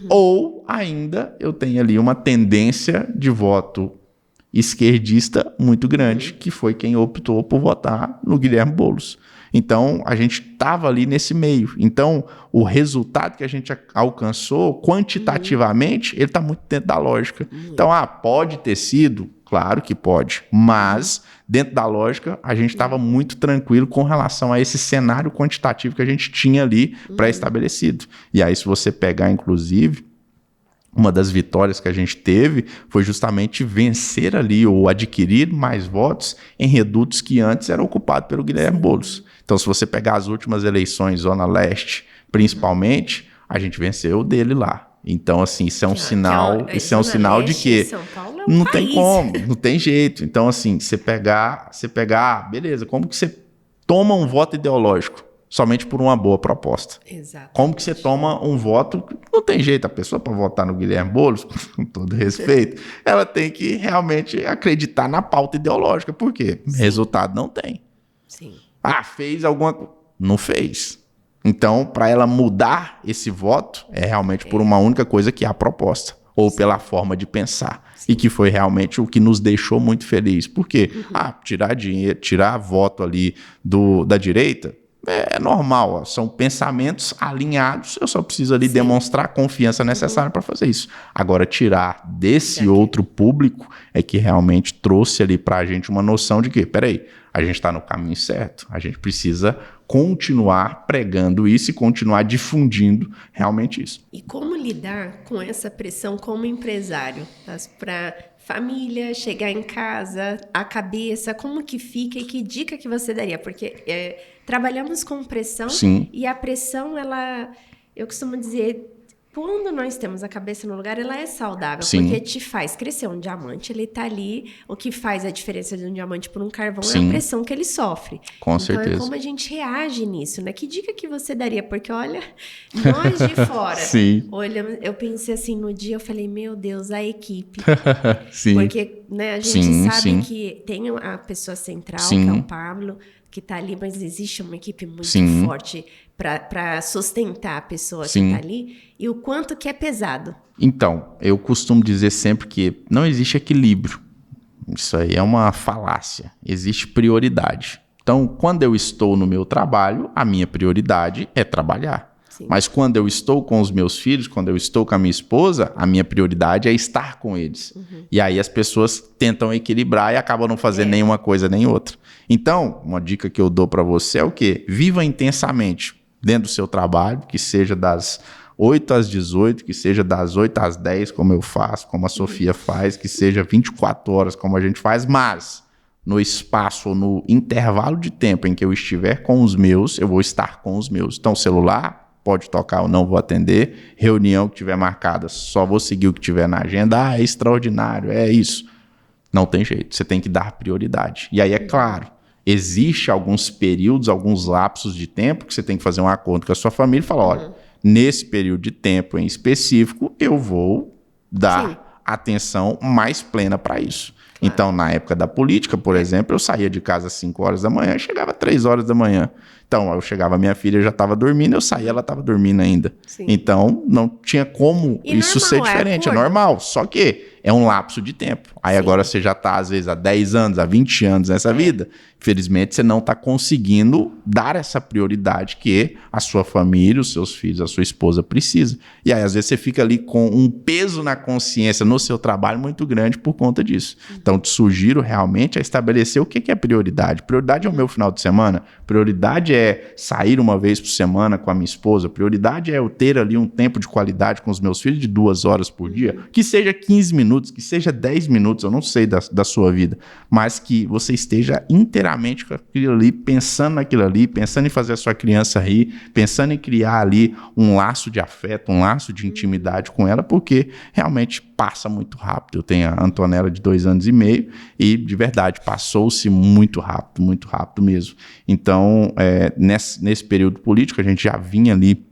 Ou ainda eu tenho ali uma tendência de voto esquerdista muito grande, que foi quem optou por votar no Guilherme Boulos. Então, a gente estava ali nesse meio. Então, o resultado que a gente alcançou, quantitativamente, ele está muito dentro da lógica. Então, pode ter sido? Claro que pode. Mas, dentro da lógica, a gente estava muito tranquilo com relação a esse cenário quantitativo que a gente tinha ali pré-estabelecido. E aí, se você pegar, inclusive, uma das vitórias que a gente teve foi justamente vencer ali ou adquirir mais votos em redutos que antes eram ocupados pelo Guilherme Boulos. Então, se você pegar as últimas eleições, Zona Leste, principalmente, a gente venceu dele lá. Então, assim, isso é um sinal de que São Paulo é não país. tem como, não tem jeito. Então, assim, você pegar, beleza, como que você toma um voto ideológico? Somente por uma boa proposta. Exatamente. Como que você toma um voto? Não tem jeito, a pessoa para votar no Guilherme Boulos, com todo respeito, ela tem que realmente acreditar na pauta ideológica. Por quê? Resultado não tem. Sim. Fez alguma coisa. Não fez. Então, para ela mudar esse voto, é realmente por uma única coisa, que é a proposta. Ou pela forma de pensar. E que foi realmente o que nos deixou muito felizes. Por quê? Tirar dinheiro, tirar voto ali da direita, é normal, ó. São pensamentos alinhados, eu só preciso ali demonstrar a confiança necessária para fazer isso. Agora, tirar desse outro público é que realmente trouxe ali para a gente uma noção de que, peraí, a gente está no caminho certo, a gente precisa continuar pregando isso e continuar difundindo realmente isso. E como lidar com essa pressão como empresário? Para família, chegar em casa, a cabeça, como que fica e que dica que você daria? Porque trabalhamos com pressão. Sim. E a pressão, eu costumo dizer, quando nós temos a cabeça no lugar, ela é saudável. Sim. Porque te faz crescer. Um diamante, ele tá ali, o que faz a diferença de um diamante por um carvão é Sim. a pressão que ele sofre. Com então certeza. é como a gente reage nisso, né? Que dica que você daria? Porque olha, nós de fora, Sim. eu pensei assim, no dia eu falei, meu Deus, a equipe. Sim. Porque, né, a gente Sim, sabe sim. que tem a pessoa central, Sim. que é o Pablo, que tá ali, mas existe uma equipe muito Sim. forte para sustentar a pessoa Sim. que tá ali, e o quanto que é pesado. Então, eu costumo dizer sempre que não existe equilíbrio. Isso aí é uma falácia. Existe prioridade. Então, quando eu estou no meu trabalho, a minha prioridade é trabalhar. Sim. Mas quando eu estou com os meus filhos, quando eu estou com a minha esposa, a minha prioridade é estar com eles. E aí as pessoas tentam equilibrar e acabam não fazendo nenhuma coisa nem outra. Então, uma dica que eu dou para você é o quê? Viva intensamente dentro do seu trabalho, que seja das 8 às 18, que seja das 8 às 10, como eu faço, como a Sofia faz, que seja 24 horas, como a gente faz, mas no espaço ou no intervalo de tempo em que eu estiver com os meus, eu vou estar com os meus. Então, celular, pode tocar, eu não vou atender. Reunião que tiver marcada, só vou seguir o que tiver na agenda. É extraordinário, é isso. Não tem jeito, você tem que dar prioridade. E aí, é claro, existe alguns períodos, alguns lapsos de tempo que você tem que fazer um acordo com a sua família e falar, olha, nesse período de tempo em específico, eu vou dar atenção mais plena para isso. Claro. Então, na época da política, por exemplo, eu saía de casa às 5 horas da manhã e chegava às 3 horas da manhã. Então, eu chegava, minha filha já estava dormindo, eu saía, ela estava dormindo ainda. Sim. Então, não tinha como isso ser diferente. É normal, só que é um lapso de tempo. Aí agora você já está, às vezes, há 10 anos, há 20 anos nessa vida. Infelizmente, você não está conseguindo dar essa prioridade que a sua família, os seus filhos, a sua esposa precisa. E aí, às vezes, você fica ali com um peso na consciência no seu trabalho muito grande por conta disso. Então, te sugiro realmente a estabelecer o que é prioridade. Prioridade é o meu final de semana. Prioridade é sair uma vez por semana com a minha esposa. Prioridade é eu ter ali um tempo de qualidade com os meus filhos de 2 horas por dia. Que seja 15 minutos, que seja 10 minutos, eu não sei da sua vida. Mas que você esteja inteiramente com aquilo ali, pensando naquilo ali, pensando em fazer a sua criança rir, pensando em criar ali um laço de afeto, um laço de intimidade com ela, porque realmente passa muito rápido. Eu tenho a Antonella de 2 anos e meio e, de verdade, passou-se muito rápido mesmo. Então, nesse período político, a gente já vinha ali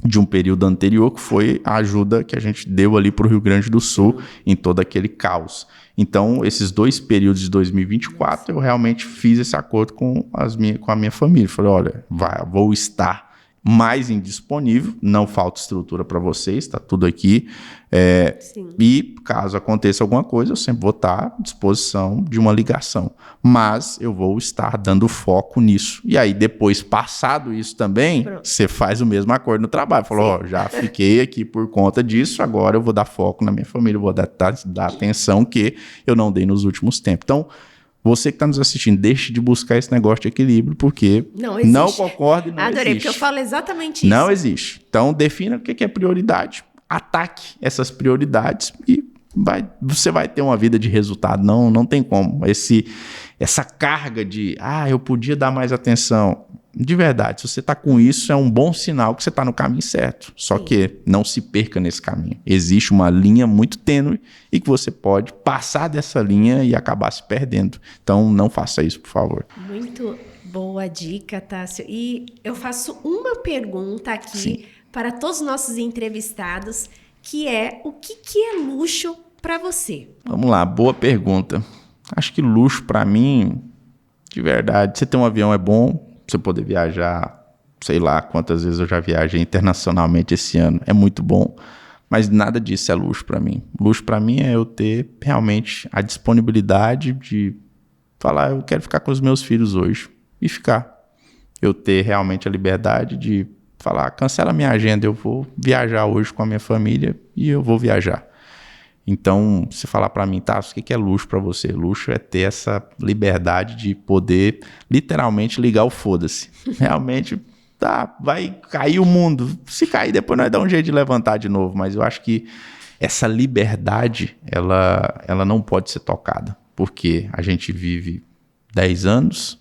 de um período anterior, que foi a ajuda que a gente deu ali para o Rio Grande do Sul em todo aquele caos. Então, esses 2 períodos de 2024, eu realmente fiz esse acordo com a minha família. Falei, olha, vou estar mais indisponível, não falta estrutura para vocês, está tudo aqui. E caso aconteça alguma coisa, eu sempre vou estar à disposição de uma ligação. Mas eu vou estar dando foco nisso. E aí, depois, passado isso também, você faz o mesmo acordo no trabalho. Falou, já fiquei aqui por conta disso, agora eu vou dar foco na minha família, eu vou dar atenção que eu não dei nos últimos tempos. Então, você que está nos assistindo, deixe de buscar esse negócio de equilíbrio, porque não concordo e não Adorei, existe. porque eu falo exatamente isso. Não existe. Então, defina o que é prioridade. Ataque essas prioridades e você vai ter uma vida de resultado. Não tem como. Essa carga de, eu podia dar mais atenção. De verdade, se você está com isso, é um bom sinal que você está no caminho certo. Só que não se perca nesse caminho. Existe uma linha muito tênue e que você pode passar dessa linha e acabar se perdendo. Então, não faça isso, por favor. Muito boa dica, Tássio. E eu faço uma pergunta aqui para todos os nossos entrevistados, que é: o que é luxo para você? Vamos lá, boa pergunta. Acho que luxo para mim, de verdade, você ter um avião é bom. Você poder viajar, sei lá quantas vezes eu já viajei internacionalmente esse ano, é muito bom, mas nada disso é luxo para mim. Luxo para mim é eu ter realmente a disponibilidade de falar, eu quero ficar com os meus filhos hoje, e ficar. Eu ter realmente a liberdade de falar, cancela minha agenda, eu vou viajar hoje com a minha família e eu vou viajar. Então, se falar para mim, tá, o que é luxo para você? Luxo é ter essa liberdade de poder literalmente ligar o foda-se. Realmente, vai cair o mundo. Se cair, depois nós damos um jeito de levantar de novo. Mas eu acho que essa liberdade, ela não pode ser tocada. Porque a gente vive 10 anos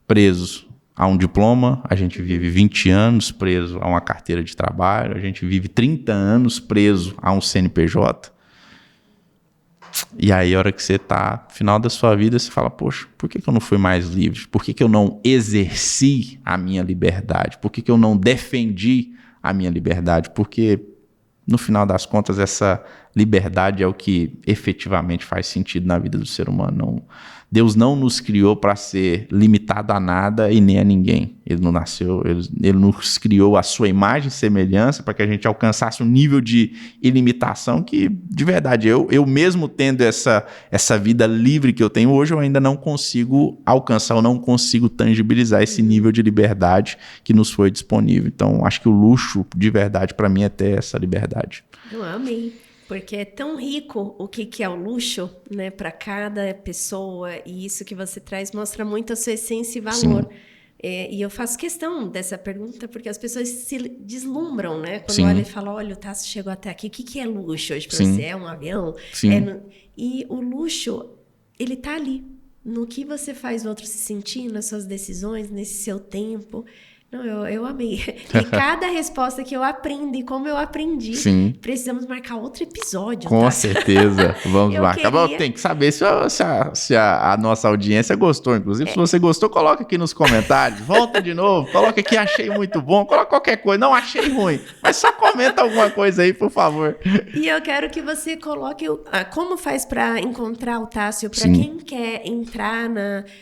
presos a um diploma, a gente vive 20 anos preso a uma carteira de trabalho, a gente vive 30 anos preso a um CNPJ. E aí, a hora que você está no final da sua vida, você fala, poxa, por que eu não fui mais livre? Por que eu não exerci a minha liberdade? Por que eu não defendi a minha liberdade? Porque, no final das contas, essa liberdade é o que efetivamente faz sentido na vida do ser humano. Deus não nos criou para ser limitado a nada e nem a ninguém. Ele nos criou a sua imagem e semelhança para que a gente alcançasse um nível de ilimitação que, de verdade, eu mesmo tendo essa vida livre que eu tenho hoje, eu ainda não consigo alcançar, eu não consigo tangibilizar esse nível de liberdade que nos foi disponível. Então, acho que o luxo, de verdade, para mim, é ter essa liberdade. Eu amei. Porque é tão rico o que é o luxo, né, para cada pessoa, e isso que você traz mostra muito a sua essência e valor. E eu faço questão dessa pergunta porque as pessoas se deslumbram, né? Quando olham e falam, olha, o Tássio chegou até aqui, o que é luxo hoje para você? É um avião? E o luxo, ele tá ali, no que você faz o outro se sentir, nas suas decisões, nesse seu tempo. Não, eu amei. E cada resposta que eu aprendo e como eu aprendi, precisamos marcar outro episódio. Com certeza. Vamos marcar. Tem que saber se a nossa audiência gostou. Inclusive, se você gostou, coloca aqui nos comentários. Volta de novo, coloca aqui, achei muito bom. Coloca qualquer coisa. Não, achei ruim. Mas só comenta alguma coisa aí, por favor. E eu quero que você coloque como faz para encontrar o Tássio, para quem quer entrar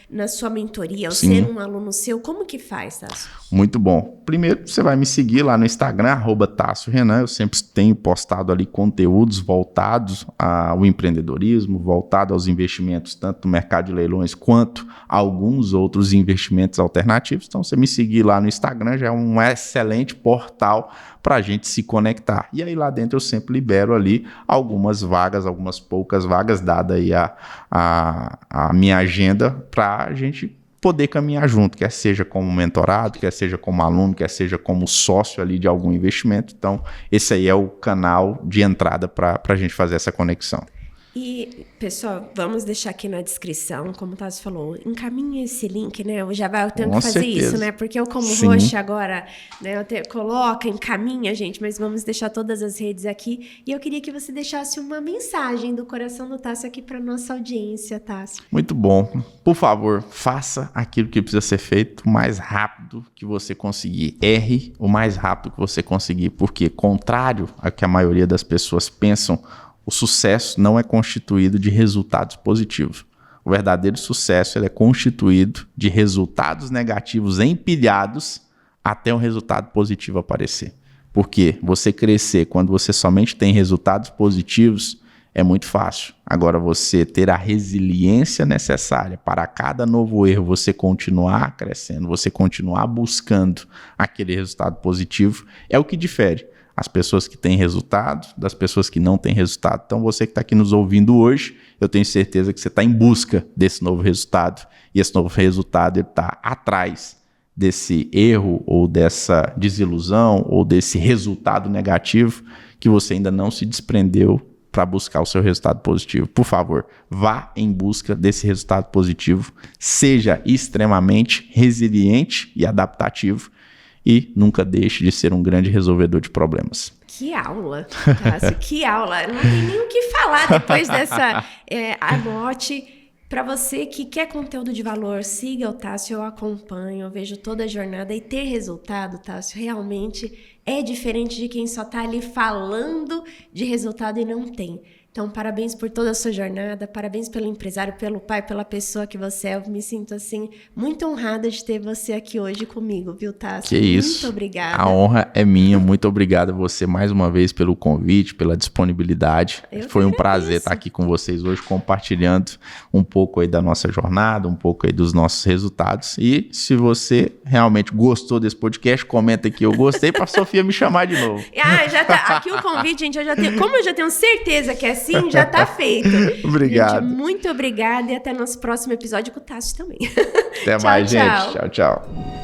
na sua mentoria, ou ser um aluno seu, como que faz, Tássio? Muito bom. Primeiro, você vai me seguir lá no Instagram, @TássioRenan. Eu sempre tenho postado ali conteúdos voltados ao empreendedorismo, voltados aos investimentos, tanto no mercado de leilões quanto a alguns outros investimentos alternativos. Então, você me seguir lá no Instagram já é um excelente portal para a gente se conectar. E aí lá dentro eu sempre libero ali algumas poucas vagas, dada aí a minha agenda, para a gente poder caminhar junto, quer seja como mentorado, quer seja como aluno, quer seja como sócio ali de algum investimento. Então, esse aí é o canal de entrada para a gente fazer essa conexão. E, pessoal, vamos deixar aqui na descrição, como o Tássio falou, encaminha esse link, né? Eu tenho que fazer isso, né? Porque eu, como host agora, né? Coloca, encaminha, gente, mas vamos deixar todas as redes aqui. E eu queria que você deixasse uma mensagem do coração do Tássio aqui para nossa audiência, Tássio. Muito bom. Por favor, faça aquilo que precisa ser feito o mais rápido que você conseguir. Erre o mais rápido que você conseguir, porque, contrário a que a maioria das pessoas pensam, o sucesso não é constituído de resultados positivos. O verdadeiro sucesso ele é constituído de resultados negativos empilhados até um resultado positivo aparecer. Porque você crescer quando você somente tem resultados positivos é muito fácil. Agora, você ter a resiliência necessária para cada novo erro você continuar crescendo, você continuar buscando aquele resultado positivo, é o que difere as pessoas que têm resultado das pessoas que não têm resultado. Então, você que está aqui nos ouvindo hoje, eu tenho certeza que você está em busca desse novo resultado, e esse novo resultado está atrás desse erro ou dessa desilusão ou desse resultado negativo que você ainda não se desprendeu para buscar o seu resultado positivo. Por favor, vá em busca desse resultado positivo, seja extremamente resiliente e adaptativo, e nunca deixe de ser um grande resolvedor de problemas. Que aula, Tássio, que aula. Não tem nem o que falar depois dessa anote. Para você que quer conteúdo de valor, siga o Tássio, eu acompanho, eu vejo toda a jornada e ter resultado, Tássio, realmente é diferente de quem só está ali falando de resultado e não tem. Então, parabéns por toda a sua jornada, parabéns pelo empresário, pelo pai, pela pessoa que você é. Eu me sinto, assim, muito honrada de ter você aqui hoje comigo, viu, Tássio? Que isso. Muito obrigada. A honra é minha. Muito obrigado a você mais uma vez pelo convite, pela disponibilidade. Foi um prazer estar aqui com vocês hoje, compartilhando um pouco aí da nossa jornada, um pouco aí dos nossos resultados. E se você realmente gostou desse podcast, comenta aqui, eu gostei, para a Sofia me chamar de novo. Já tá. Aqui o convite, gente, como eu já tenho certeza que é sim, já tá feito. Obrigado. Gente, muito obrigada e até nosso próximo episódio com o Tássio também. Até mais, gente. Tchau, tchau.